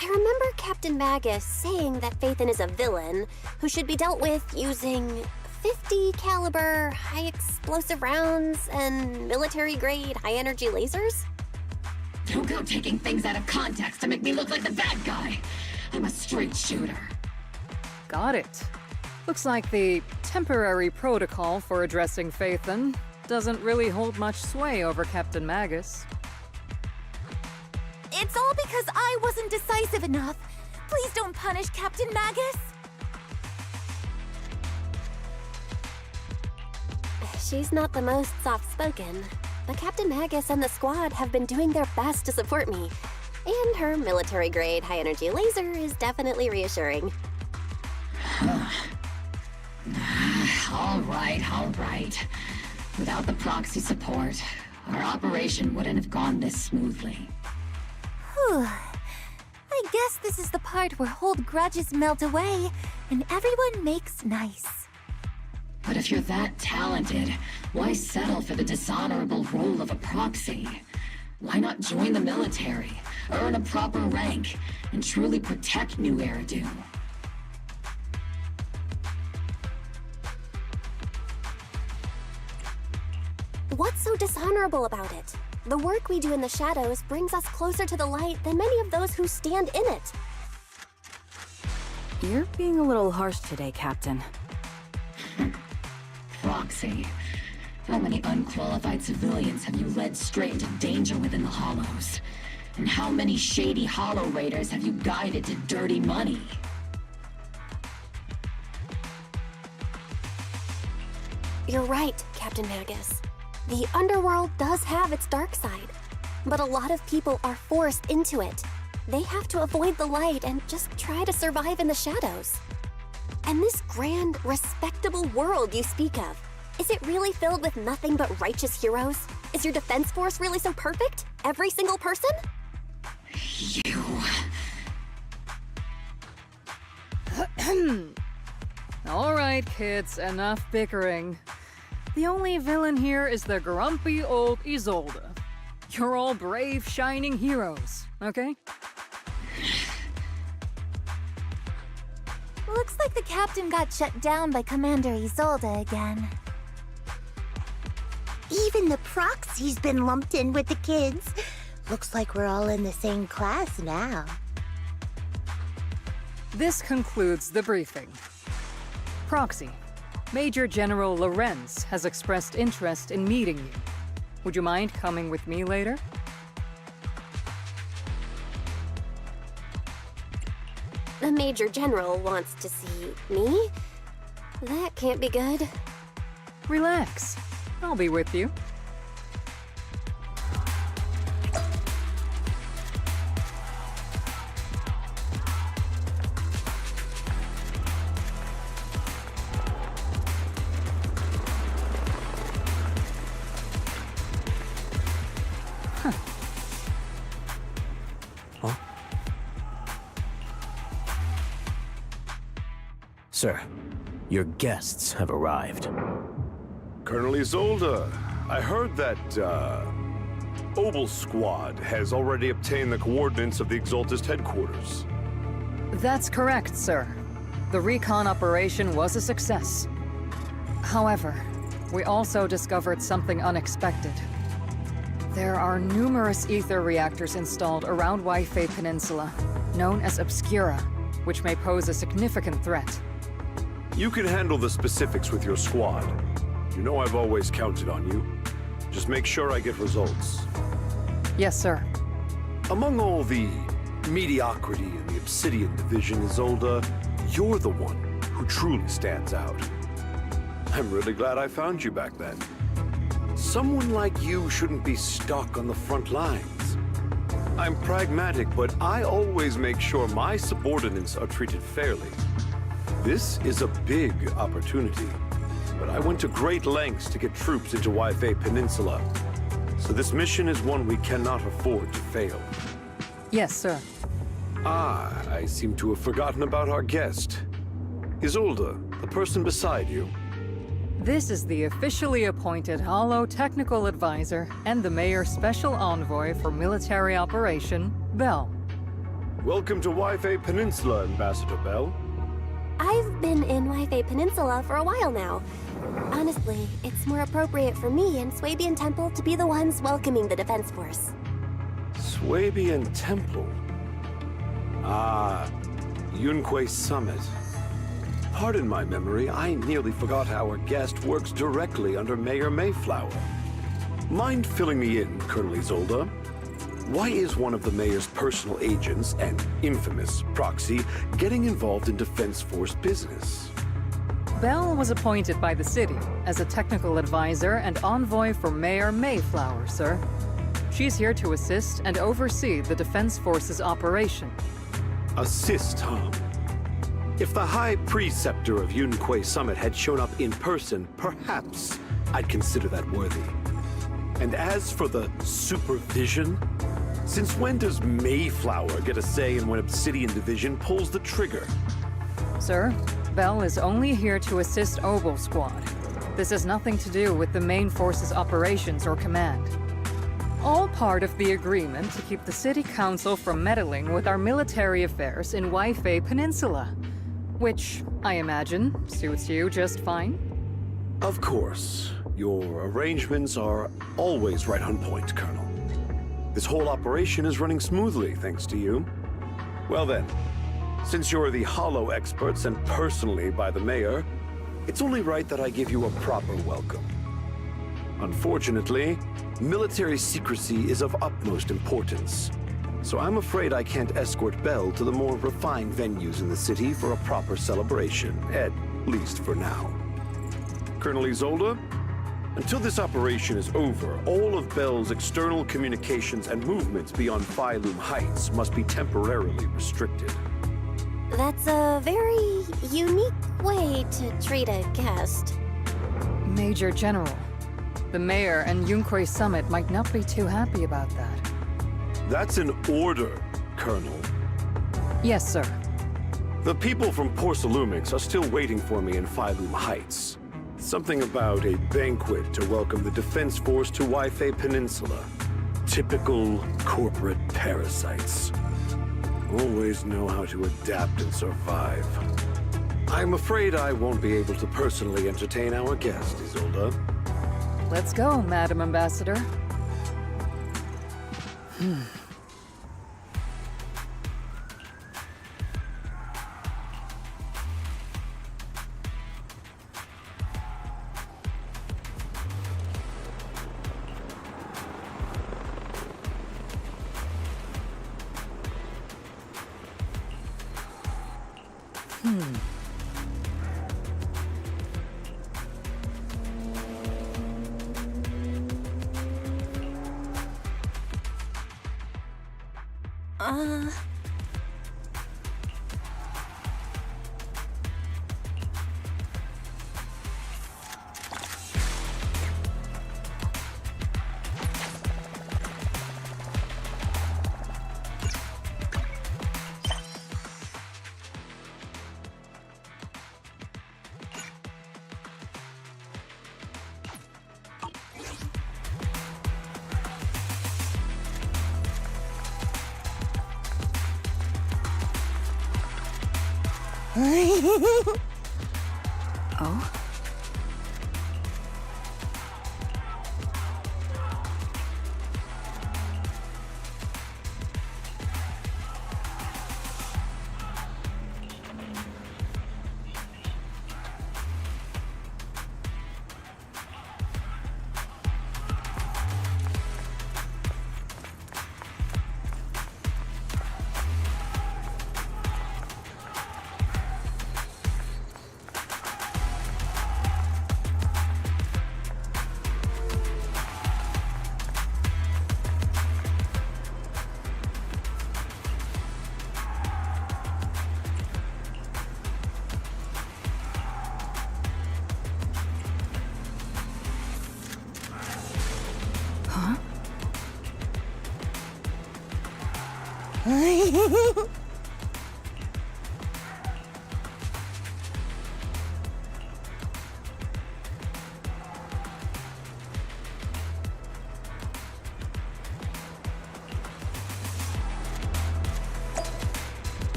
I remember Captain Magus saying that Phaethon is a villain who should be dealt with using 50 caliber, high explosive rounds and military-grade high-energy lasers? Don't go taking things out of context to make me look like the bad guy. I'm a straight shooter. Got it. Looks like the temporary protocol for addressing Phaethon doesn't really hold much sway over Captain Magus. It's all because I wasn't decisive enough. Please don't punish Captain Magus. She's not the most soft-spoken, but Captain Magus and the squad have been doing their best to support me. And her military-grade high-energy laser is definitely reassuring. All right. Without the proxy support, our operation wouldn't have gone this smoothly. Whew. I guess this is the part where old grudges melt away and everyone makes nice. But if you're that talented, why settle for the dishonorable role of a proxy? Why not join the military, earn a proper rank, and truly protect New Eridu? What's so dishonorable about it? The work we do in the shadows brings us closer to the light than many of those who stand in it. You're being a little harsh today, Captain. Proxy. How many unqualified civilians have you led straight into danger within the Hollows? And how many shady Hollow Raiders have you guided to dirty money? You're right, Captain Magus. The underworld does have its dark side, but a lot of people are forced into it. They have to avoid the light and just try to survive in the shadows. And this grand, respectable world you speak of, is it really filled with nothing but righteous heroes? Is your defense force really so perfect? Every single person? You... All right, kids, enough bickering. The only villain here is the grumpy old Isolde. You're all brave, shining heroes, okay? Looks like the captain got shut down by Commander Isolde again. Even the proxy's been lumped in with the kids. Looks like we're all in the same class now. This concludes the briefing. Proxy, Major General Lorenz has expressed interest in meeting you. Would you mind coming with me later? The Major General wants to see me? That can't be good. Relax. I'll be with you. Sir, your guests have arrived. Colonel Isolde, I heard that, Obel Squad has already obtained the coordinates of the Exaltist headquarters. That's correct, sir. The recon operation was a success. However, we also discovered something unexpected. There are numerous ether reactors installed around Wi-Fi Peninsula, known as Obscura, which may pose a significant threat. You can handle the specifics with your squad. You know I've always counted on you. Just make sure I get results. Yes, sir. Among all the mediocrity in the Obsidian Division, Isolde, you're the one who truly stands out. I'm really glad I found you back then. Someone like you shouldn't be stuck on the front lines. I'm pragmatic, but I always make sure my subordinates are treated fairly. This is a big opportunity, but I went to great lengths to get troops into Wi-Fi Peninsula. So this mission is one we cannot afford to fail. Yes, sir. Ah, I seem to have forgotten about our guest. Isolde, the person beside you. This is the officially appointed Hollow Technical Advisor and the Mayor's Special Envoy for Military Operation, Bell. Welcome to Wi-Fi Peninsula, Ambassador Bell. I've been in Wi-Fi Peninsula for a while now. Honestly, it's more appropriate for me and Swabian Temple to be the ones welcoming the Defense Force. Swabian Temple? Ah, Yunque Summit. Pardon my memory, I nearly forgot our guest works directly under Mayor Mayflower. Mind filling me in, Colonel Isolde? Why is one of the Mayor's personal agents, an infamous proxy, getting involved in Defense Force business? Bell was appointed by the city as a technical advisor and envoy for Mayor Mayflower, sir. She's here to assist and oversee the Defense Force's operation. Assist, huh? If the High Preceptor of Yunque Summit had shown up in person, perhaps I'd consider that worthy. And as for the supervision, since when does Mayflower get a say in when Obsidian Division pulls the trigger? Sir, Bell is only here to assist Obel Squad. This has nothing to do with the main force's operations or command. All part of the agreement to keep the City Council from meddling with our military affairs in Wi-Fi Peninsula, which, I imagine, suits you just fine. Of course. Your arrangements are always right on point, Colonel. This whole operation is running smoothly, thanks to you. Well then, since you're the Hollow experts and personally by the Mayor, it's only right that I give you a proper welcome. Unfortunately, military secrecy is of utmost importance, so I'm afraid I can't escort Bell to the more refined venues in the city for a proper celebration, at least for now. Colonel Isolde, Until this operation is over, all of Bell's external communications and movements beyond Phylum Heights must be temporarily restricted. That's a very unique way to treat a guest. Major General, the mayor and Yunquay Summit might not be too happy about that. That's an order, Colonel. Yes, sir. The people from Porcelumix are still waiting for me in Phylum Heights. Something about a banquet to welcome the Defense Force to Waifei Peninsula. Typical corporate parasites. Always know how to adapt and survive. I'm afraid I won't be able to personally entertain our guest, Isolde. Let's go, Madam Ambassador. Oh?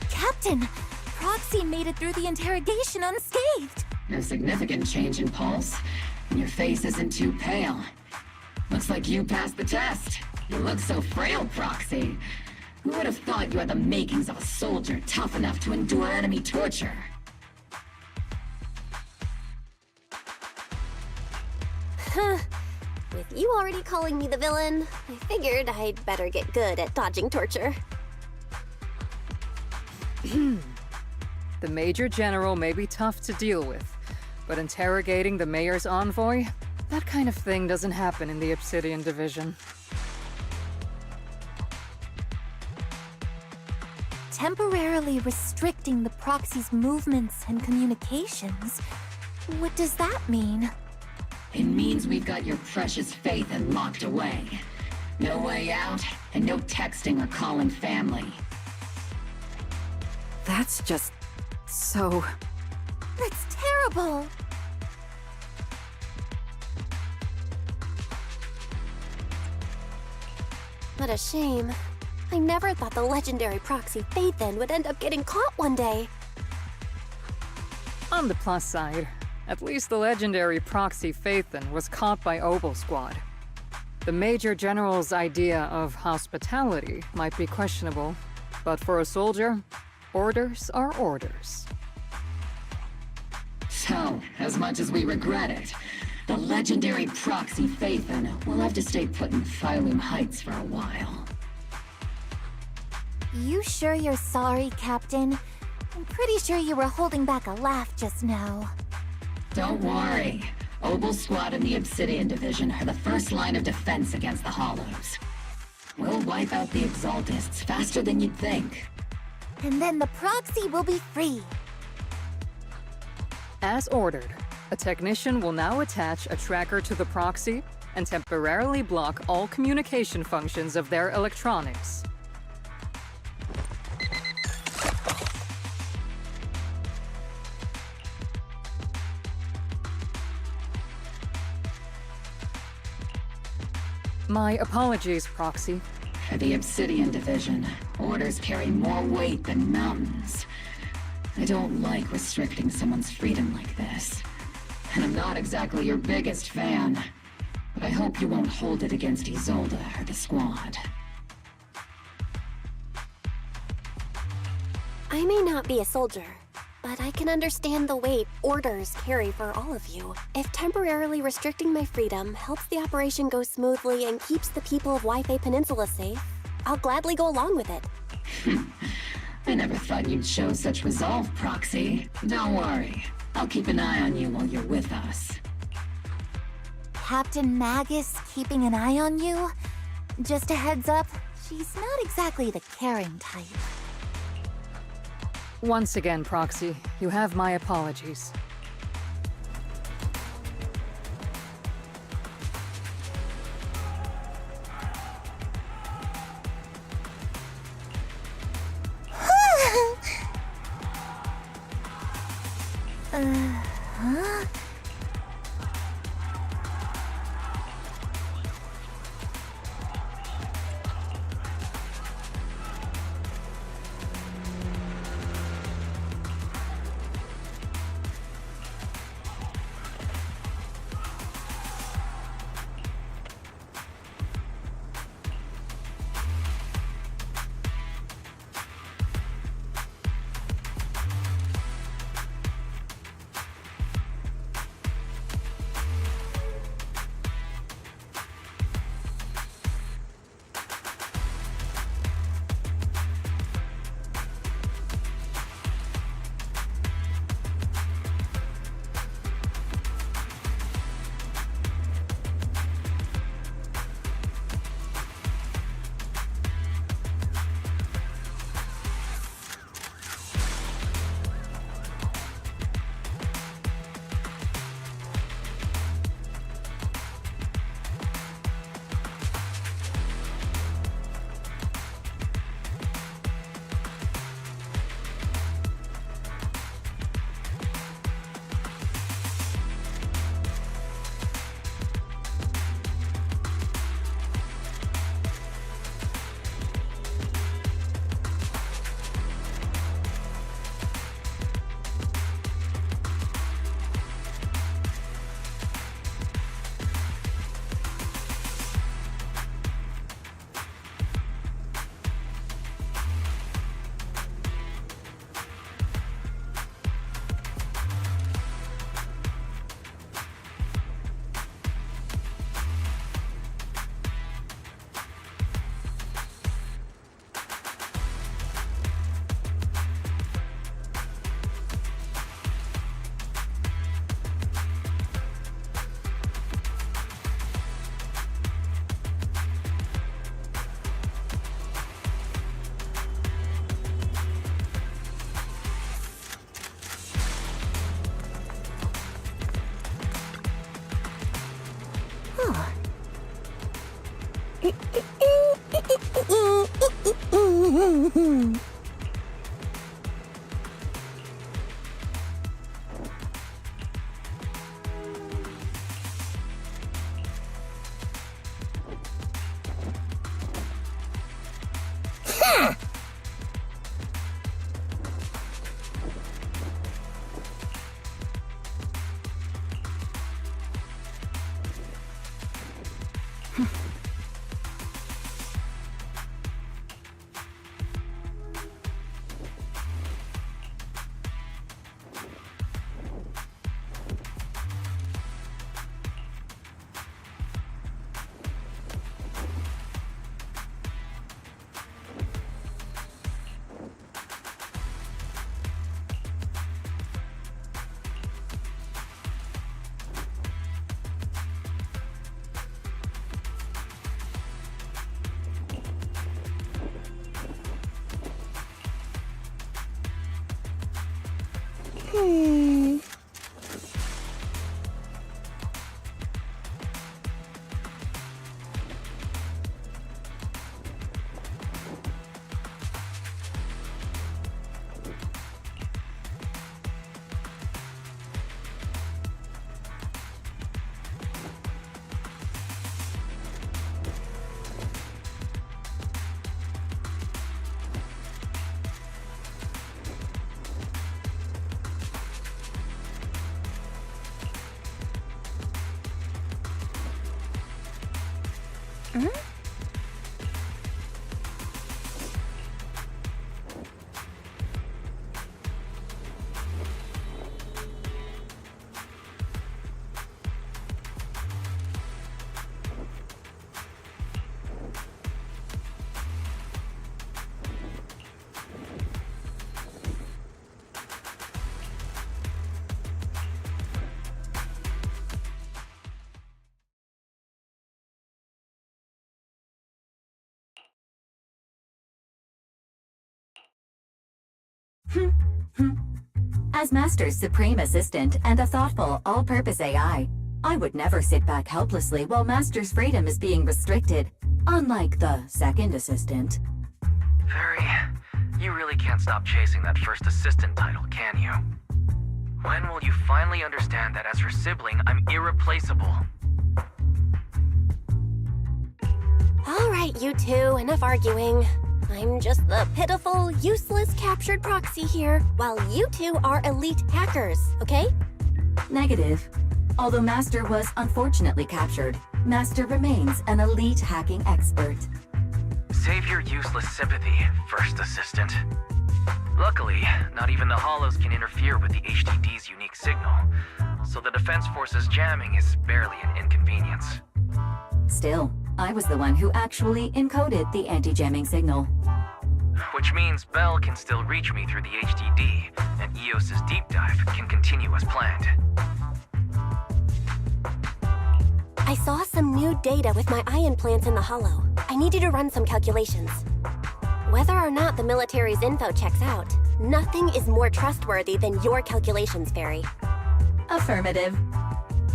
Captain, Proxy made it through the interrogation unscathed. No significant change in pulse, and your face isn't too pale. Looks like you passed the test. You look so frail, Proxy. Who would have thought you had the makings of a soldier tough enough to endure enemy torture? With you already calling me the villain, I figured I'd better get good at dodging torture. The Major General may be tough to deal with, but interrogating the Mayor's envoy? That kind of thing doesn't happen in the Obsidian Division. Temporarily restricting the Proxy's movements and communications. What does that mean? It means we've got your precious Phaethon locked away. No way out, and no texting or calling family. That's just... so... That's terrible! What a shame. I never thought the legendary proxy Phaethon would end up getting caught one day. On the plus side, at least the legendary proxy Phaethon was caught by Obel Squad. The Major General's idea of hospitality might be questionable, but for a soldier, orders are orders. So, as much as we regret it, The legendary proxy Phaethon will have to stay put in Phylum Heights for a while. You sure you're sorry, Captain? I'm pretty sure you were holding back a laugh just now. Don't worry. Obel Squad and the Obsidian Division are the first line of defense against the Hollows. We'll wipe out the Exaltists faster than you'd think. And then the proxy will be free. As ordered, a technician will now attach a tracker to the proxy and temporarily block all communication functions of their electronics. My apologies, Proxy. For the Obsidian Division, orders carry more weight than mountains. I don't like restricting someone's freedom like this. And I'm not exactly your biggest fan. But I hope you won't hold it against Isolde or the Squad. I may not be a soldier, but I can understand the weight orders carry for all of you. If temporarily restricting my freedom helps the operation go smoothly and keeps the people of Wi-Fi Peninsula safe, I'll gladly go along with it. I never thought you'd show such resolve, Proxy. Don't worry. I'll keep an eye on you while you're with us. Captain Magus keeping an eye on you? Just a heads up, she's not exactly the caring type. Once again, Proxy, you have my apologies. Huh? As Master's supreme assistant and a thoughtful, all-purpose AI, I would never sit back helplessly while Master's freedom is being restricted, unlike the second assistant. Fairy, you really can't stop chasing that first assistant title, can you? When will you finally understand that as her sibling, I'm irreplaceable? All right, you two, enough arguing. I'm just the pitiful, useless captured proxy here, while you two are elite hackers, okay? Negative. Although Master was unfortunately captured, Master remains an elite hacking expert. Save your useless sympathy, first assistant. Luckily, not even the Hollows can interfere with the HDD's unique signal, so the Defense Force's jamming is barely an inconvenience. Still, I was the one who actually encoded the anti-jamming signal. Which means Bell can still reach me through the HDD, and EOS's deep dive can continue as planned. I saw some new data with my eye implants in the Hollow. I need you to run some calculations. Whether or not the military's info checks out, nothing is more trustworthy than your calculations, Fairy. Affirmative.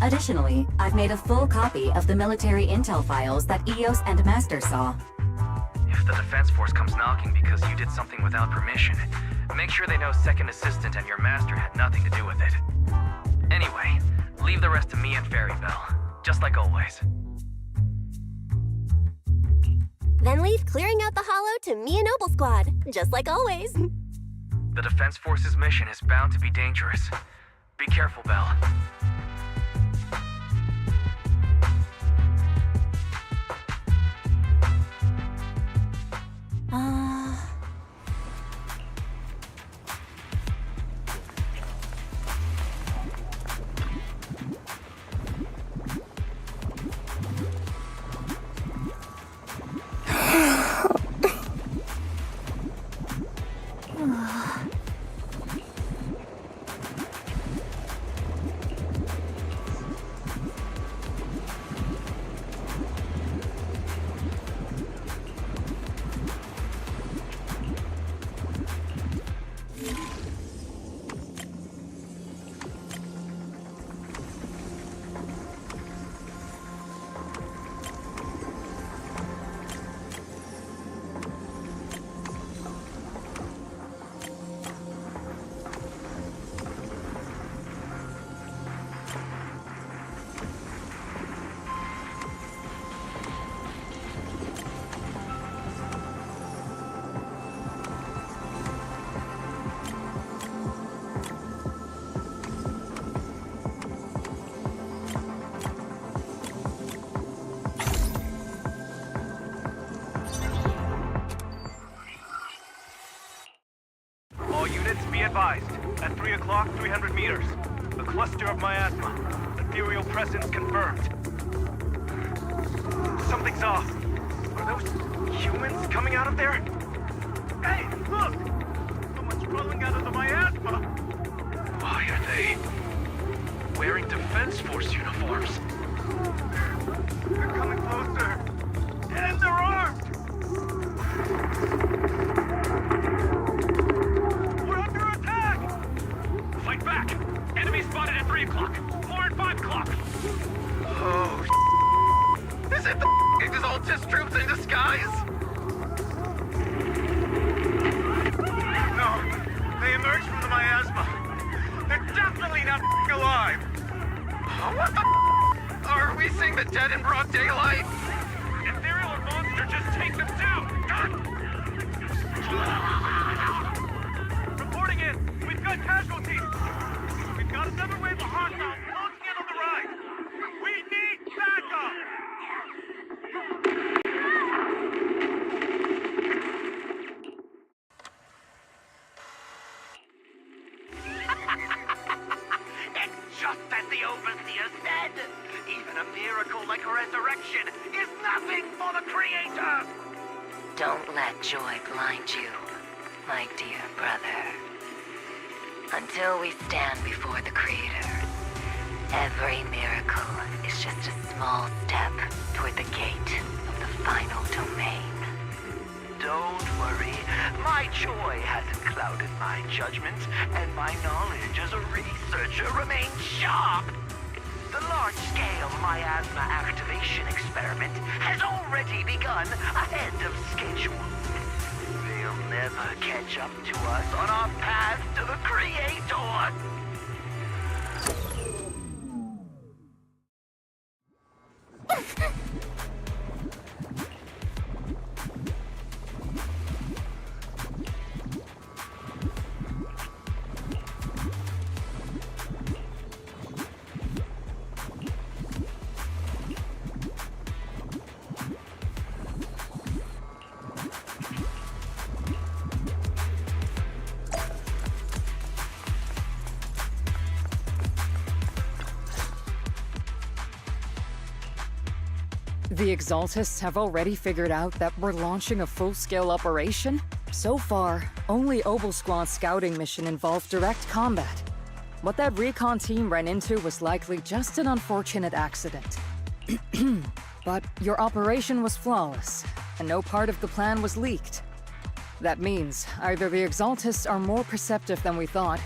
Additionally, I've made a full copy of the military intel files that EOS and Master saw. If the Defense Force comes knocking because you did something without permission, make sure they know Second Assistant and your Master had nothing to do with it. Anyway, leave the rest to me and Fairy Bell, just like always. Then leave clearing out the Hollow to me and Noble Squad, just like always. The Defense Force's mission is bound to be dangerous. Be careful, Bell. Advised, at 3 o'clock, 300 meters. A cluster of miasma. Ethereal presence confirmed. Something's off. Are those humans coming out of there? Hey, look! Someone's crawling out of the miasma! Why are they wearing Defense Force uniforms? They're coming closer. And they're armed! Fight back! Is it the Exaltus troops in disguise? No, they emerged from the miasma. They're definitely not alive. What the Are we seeing the dead in broad daylight? Ethereal or monster, just take them down! Reporting in, we've got casualties. We've got another wave of hostiles closing in on the right. We need backup! It's just as the Overseer said. Even a miracle like resurrection is nothing for the Creator. Don't let joy blind you, my dear brother. Until we stand before the Creator, every miracle is just a small step toward the gate of the final domain. Don't worry. My joy hasn't clouded my judgment, and my knowledge as a researcher remains sharp. The large-scale miasma activation experiment has already begun ahead of schedule. They'll never catch up to us on our path to the Creator. The Exaltists have already figured out that we're launching a full-scale operation? So far, only Obel Squad's scouting mission involved direct combat. What that recon team ran into was likely just an unfortunate accident. But your operation was flawless, and no part of the plan was leaked. That means either the Exaltists are more perceptive than we thought,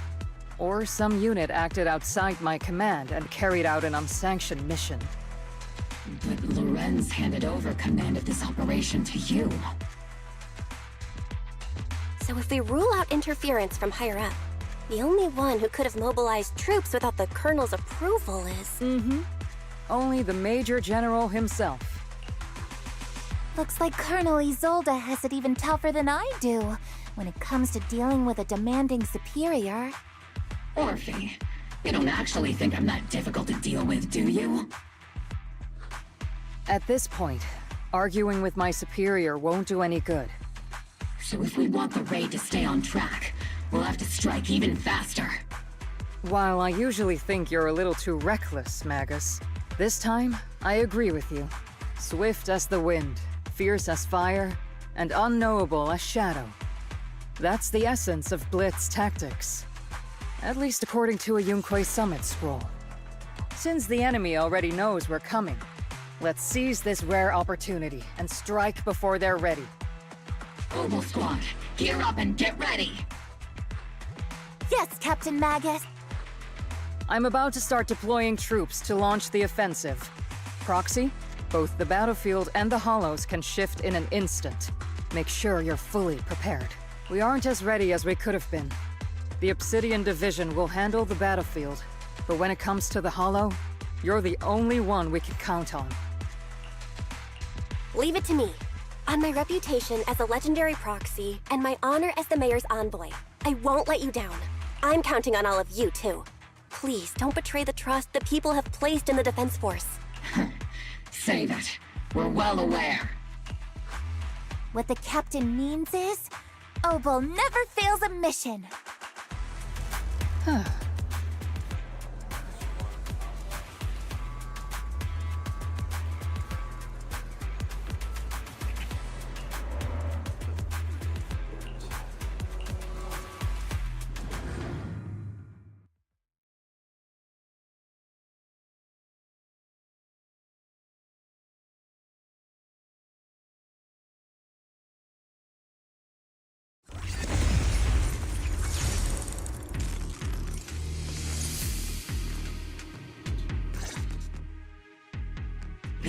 or some unit acted outside my command and carried out an unsanctioned mission. But Lorenz handed over command of this operation to you. So if we rule out interference from higher up, the only one who could have mobilized troops without the Colonel's approval is... Only the Major General himself. Looks like Colonel Isolde has it even tougher than I do when it comes to dealing with a demanding superior. Orphe, you don't actually think I'm that difficult to deal with, do you? At this point, arguing with my superior won't do any good. So if we want the raid to stay on track, we'll have to strike even faster. While I usually think you're a little too reckless, Magus, this time, I agree with you. Swift as the wind, fierce as fire, and unknowable as shadow. That's the essence of Blitz tactics. At least according to a Yunquay Summit scroll. Since the enemy already knows we're coming, let's seize this rare opportunity and strike before they're ready. Obel Squad, gear up and get ready! Yes, Captain Magus! I'm about to start deploying troops to launch the offensive. Proxy, both the battlefield and the Hollows can shift in an instant. Make sure you're fully prepared. We aren't as ready as we could have been. The Obsidian Division will handle the battlefield, but when it comes to the Hollow, you're the only one we can count on. Leave it to me. On my reputation as a legendary proxy and my honor as the Mayor's envoy, I won't let you down. I'm counting on all of you, too. Please don't betray the trust the people have placed in the Defense Force. Save it. We're well aware. What the Captain means is, Obel never fails a mission.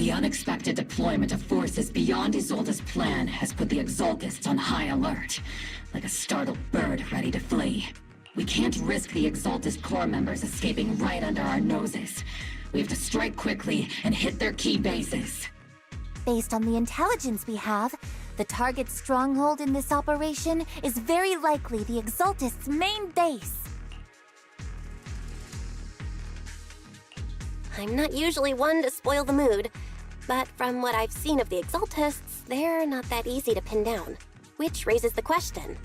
The unexpected deployment of forces beyond Isolde's plan has put the Exaltists on high alert, like a startled bird ready to flee. We can't risk the Exaltist core members escaping right under our noses. We have to strike quickly and hit their key bases. Based on the intelligence we have, the target's stronghold in this operation is very likely the Exaltists' main base. I'm not usually one to spoil the mood, but from what I've seen of the Exaltists, they're not that easy to pin down. Which raises the question,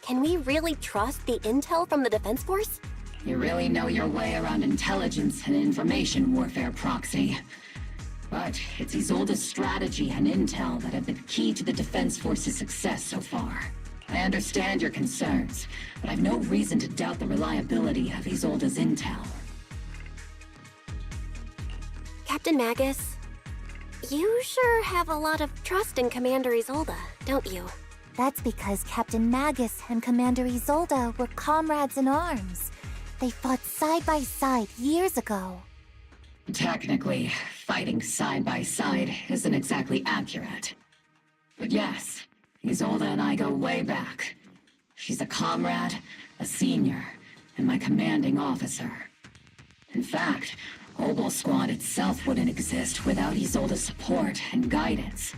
can we really trust the intel from the Defense Force? You really know your way around intelligence and information warfare, Proxy. But it's Isolde's strategy and intel that have been key to the Defense Force's success so far. I understand your concerns, but I've no reason to doubt the reliability of Isolde's intel. Captain Magus, you sure have a lot of trust in Commander Isolde, don't you? That's because Captain Magus and Commander Isolde were comrades in arms. They fought side by side years ago. Technically, fighting side by side isn't exactly accurate. But yes, Isolde and I go way back. She's a comrade, a senior, and my commanding officer. In fact, Obel Squad itself wouldn't exist without Isolde's support and guidance.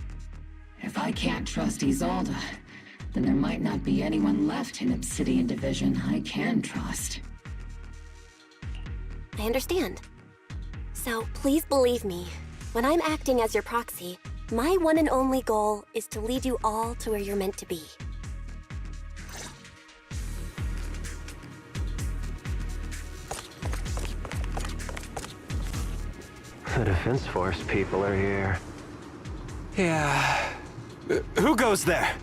If I can't trust Isolde, then there might not be anyone left in Obsidian Division I can trust. I understand. So please believe me, when I'm acting as your proxy, my one and only goal is to lead you all to where you're meant to be. The Defense Force people are here. Yeah. Who goes there?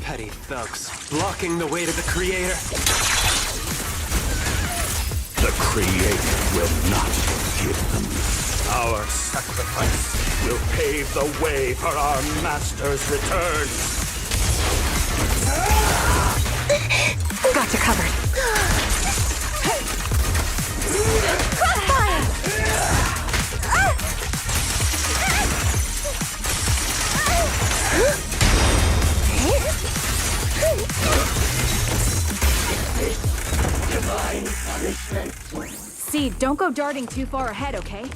Petty thugs, blocking the way to the Creator. The Creator will not forgive them. Our sacrifice will pave the way for our Master's return. Got you covered. See, don't go darting too far ahead, okay?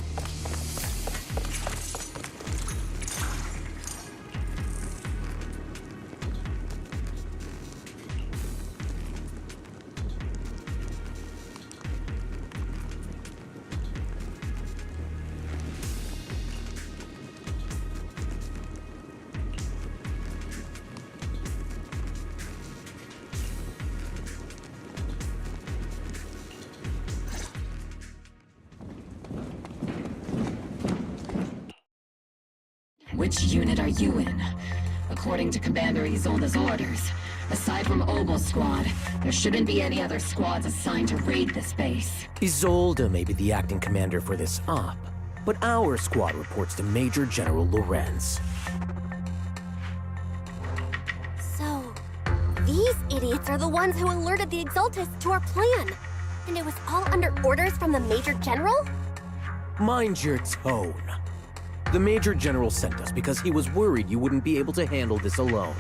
Which unit are you in? According to Commander Isolde's orders, aside from Obel Squad, there shouldn't be any other squads assigned to raid this base. Isolde may be the acting commander for this op, but our squad reports to Major General Lorenz. So, these idiots are the ones who alerted the Exaltists to our plan. And it was all under orders from the Major General? Mind your tone. The Major General sent us because he was worried you wouldn't be able to handle this alone.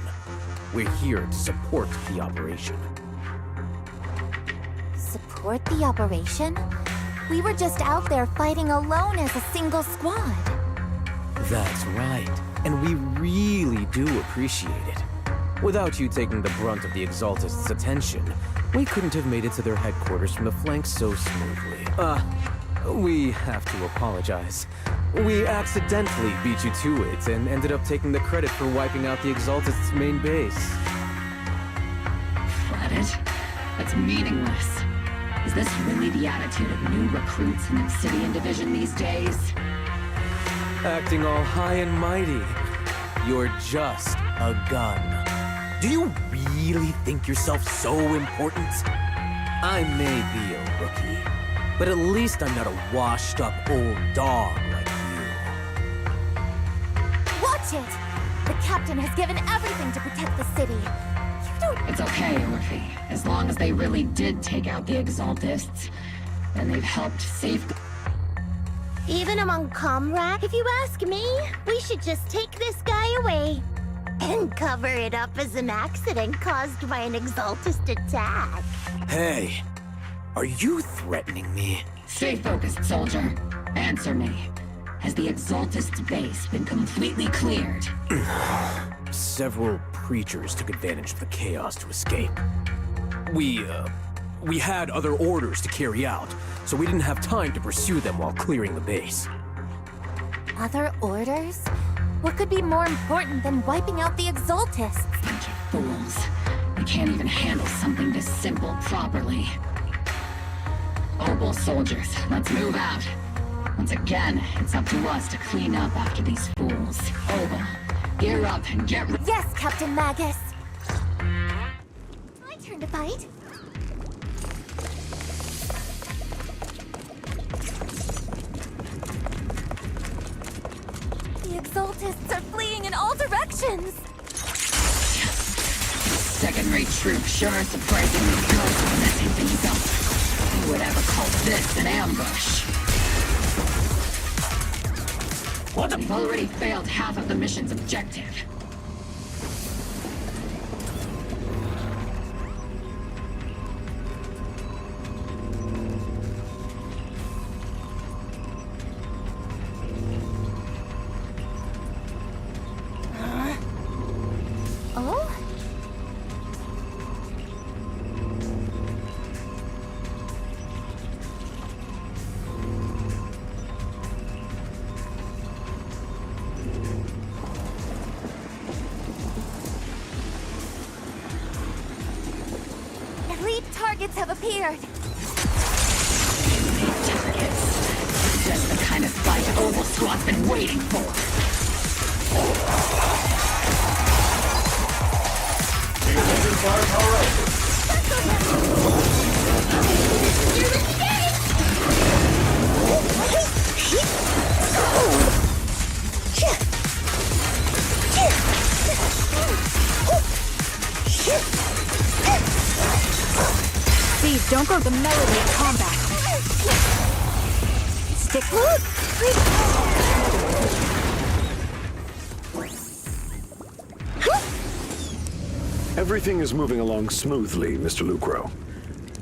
We're here to support the operation. Support the operation? We were just out there fighting alone as a single squad. That's right, and we really do appreciate it. Without you taking the brunt of the Exaltists' attention, we couldn't have made it to their headquarters from the flank so smoothly. We have to apologize. We accidentally beat you to it and ended up taking the credit for wiping out the Exaltists' main base. Credit? That's meaningless. Is this really the attitude of new recruits in Obsidian Division these days? Acting all high and mighty. You're just a gun. Do you really think yourself so important? I may be a rookie, but at least I'm not a washed-up old dog like you. Watch it! The captain has given everything to protect the city. You don't... It's okay, Orphe. As long as they really did take out the Exaltists, then they've helped safeguard... Even among comrades, if you ask me, we should just take this guy away. And cover it up as an accident caused by an Exaltist attack. Hey, are you threatening me? Stay focused, soldier. Answer me. Has the Exaltist's base been completely cleared? Several preachers took advantage of the chaos to escape. We had other orders to carry out, so we didn't have time to pursue them while clearing the base. Other orders? What could be more important than wiping out the Exaltists? Bunch of fools. They can't even handle something this simple properly. Obel soldiers, let's move out. Once again, it's up to us to clean up after these fools. Obel, gear up and get ready. Yes, Captain Magus. My turn to fight. The Exaltists are fleeing in all directions. Second-rate troops sure are surprisingly good for messing things up. Who would ever call this an ambush? We've already failed half of the mission's objective. Oh? Elite targets have appeared. Elite targets. Just the kind of fight Obel Squad's been waiting for. Please don't go the melody in combat. Stick. Everything is moving along smoothly, Mr. Lucro.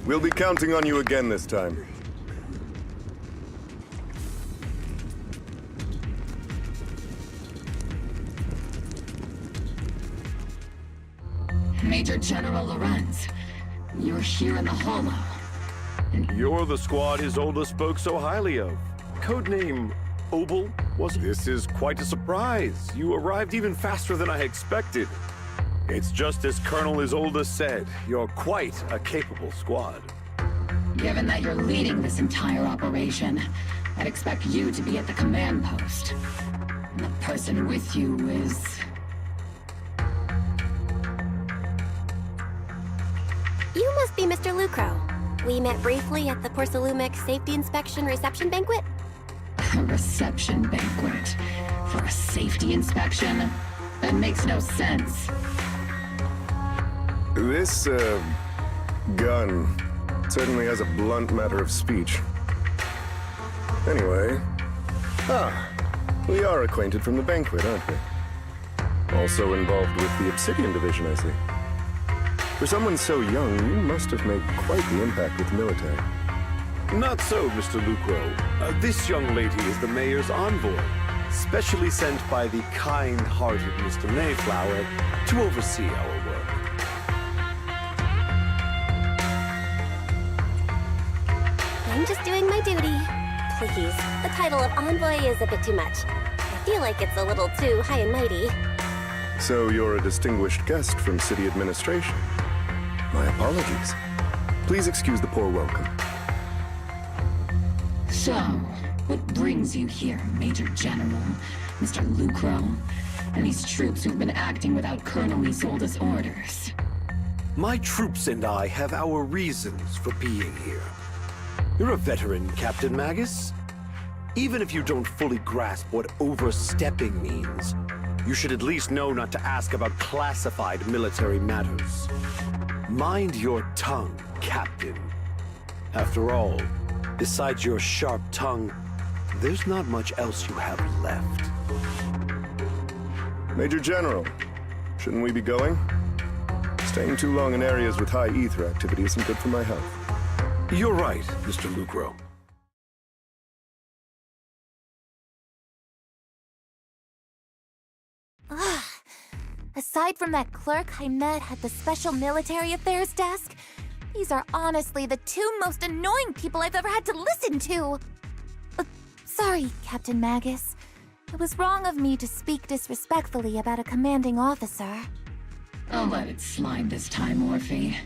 We'll be counting on you again this time. Major General Lorenz, you're here in the Hollow. You're the squad Isolde spoke so highly of. Codename Obel, was it? This is quite a surprise. You arrived even faster than I expected. It's just as Colonel Isolde said. You're quite a capable squad. Given that you're leading this entire operation, I'd expect you to be at the command post. And the person with you is... You must be Mr. Lucro. We met briefly at the Porcelumic Safety Inspection Reception Banquet. A reception banquet? For a safety inspection? That makes no sense. This, gun certainly has a blunt matter of speech. Anyway... we are acquainted from the banquet, aren't we? Also involved with the Obsidian Division, I see. For someone so young, you must have made quite the impact with the military. Not so, Mr. Lucro. This young lady is the mayor's envoy, specially sent by the kind-hearted Mr. Mayflower to oversee our work. I'm just doing my duty. Please, the title of envoy is a bit too much. I feel like it's a little too high and mighty. So you're a distinguished guest from city administration. My apologies. Please excuse the poor welcome. So, what brings you here, Major General, Mr. Lucro, and these troops who've been acting without Colonel Isolde's orders? My troops and I have our reasons for being here. You're a veteran, Captain Magus. Even if you don't fully grasp what overstepping means, you should at least know not to ask about classified military matters. Mind your tongue, Captain. After all, besides your sharp tongue, there's not much else you have left. Major General, shouldn't we be going? Staying too long in areas with high ether activity isn't good for my health. You're right, Mr. Lucro. Ugh. Aside from that clerk I met at the Special Military Affairs desk, these are honestly the two most annoying people I've ever had to listen to. Sorry, Captain Magus. It was wrong of me to speak disrespectfully about a commanding officer. I'll let it slide this time, Orphe.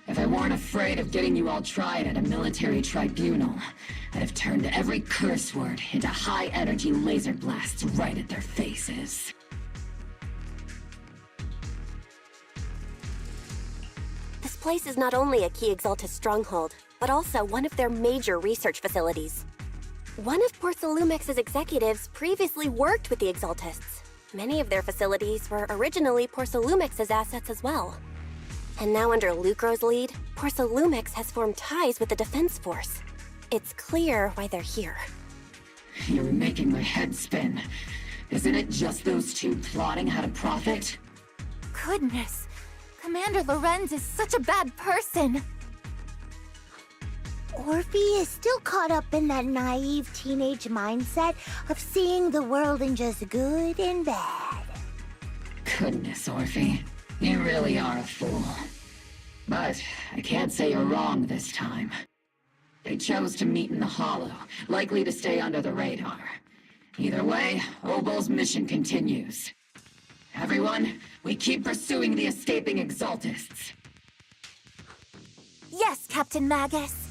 If I weren't afraid of getting you all tried at a military tribunal, I'd have turned every curse word into high-energy laser blasts right at their faces. This place is not only a key Exaltus stronghold, but also one of their major research facilities. One of Porcelumex's executives previously worked with the Exaltists. Many of their facilities were originally Porcelumex's assets as well. And now under Lucro's lead, Porcelumex has formed ties with the Defense Force. It's clear why they're here. You're making my head spin. Isn't it just those two plotting how to profit? Goodness. Commander Lorenz is such a bad person. Orphe is still caught up in that naive teenage mindset of seeing the world in just good and bad. Goodness, Orphe. You really are a fool. But I can't say you're wrong this time. They chose to meet in the Hollow, likely to stay under the radar. Either way, Obol's mission continues. Everyone, we keep pursuing the escaping Exaltists. Yes, Captain Magus.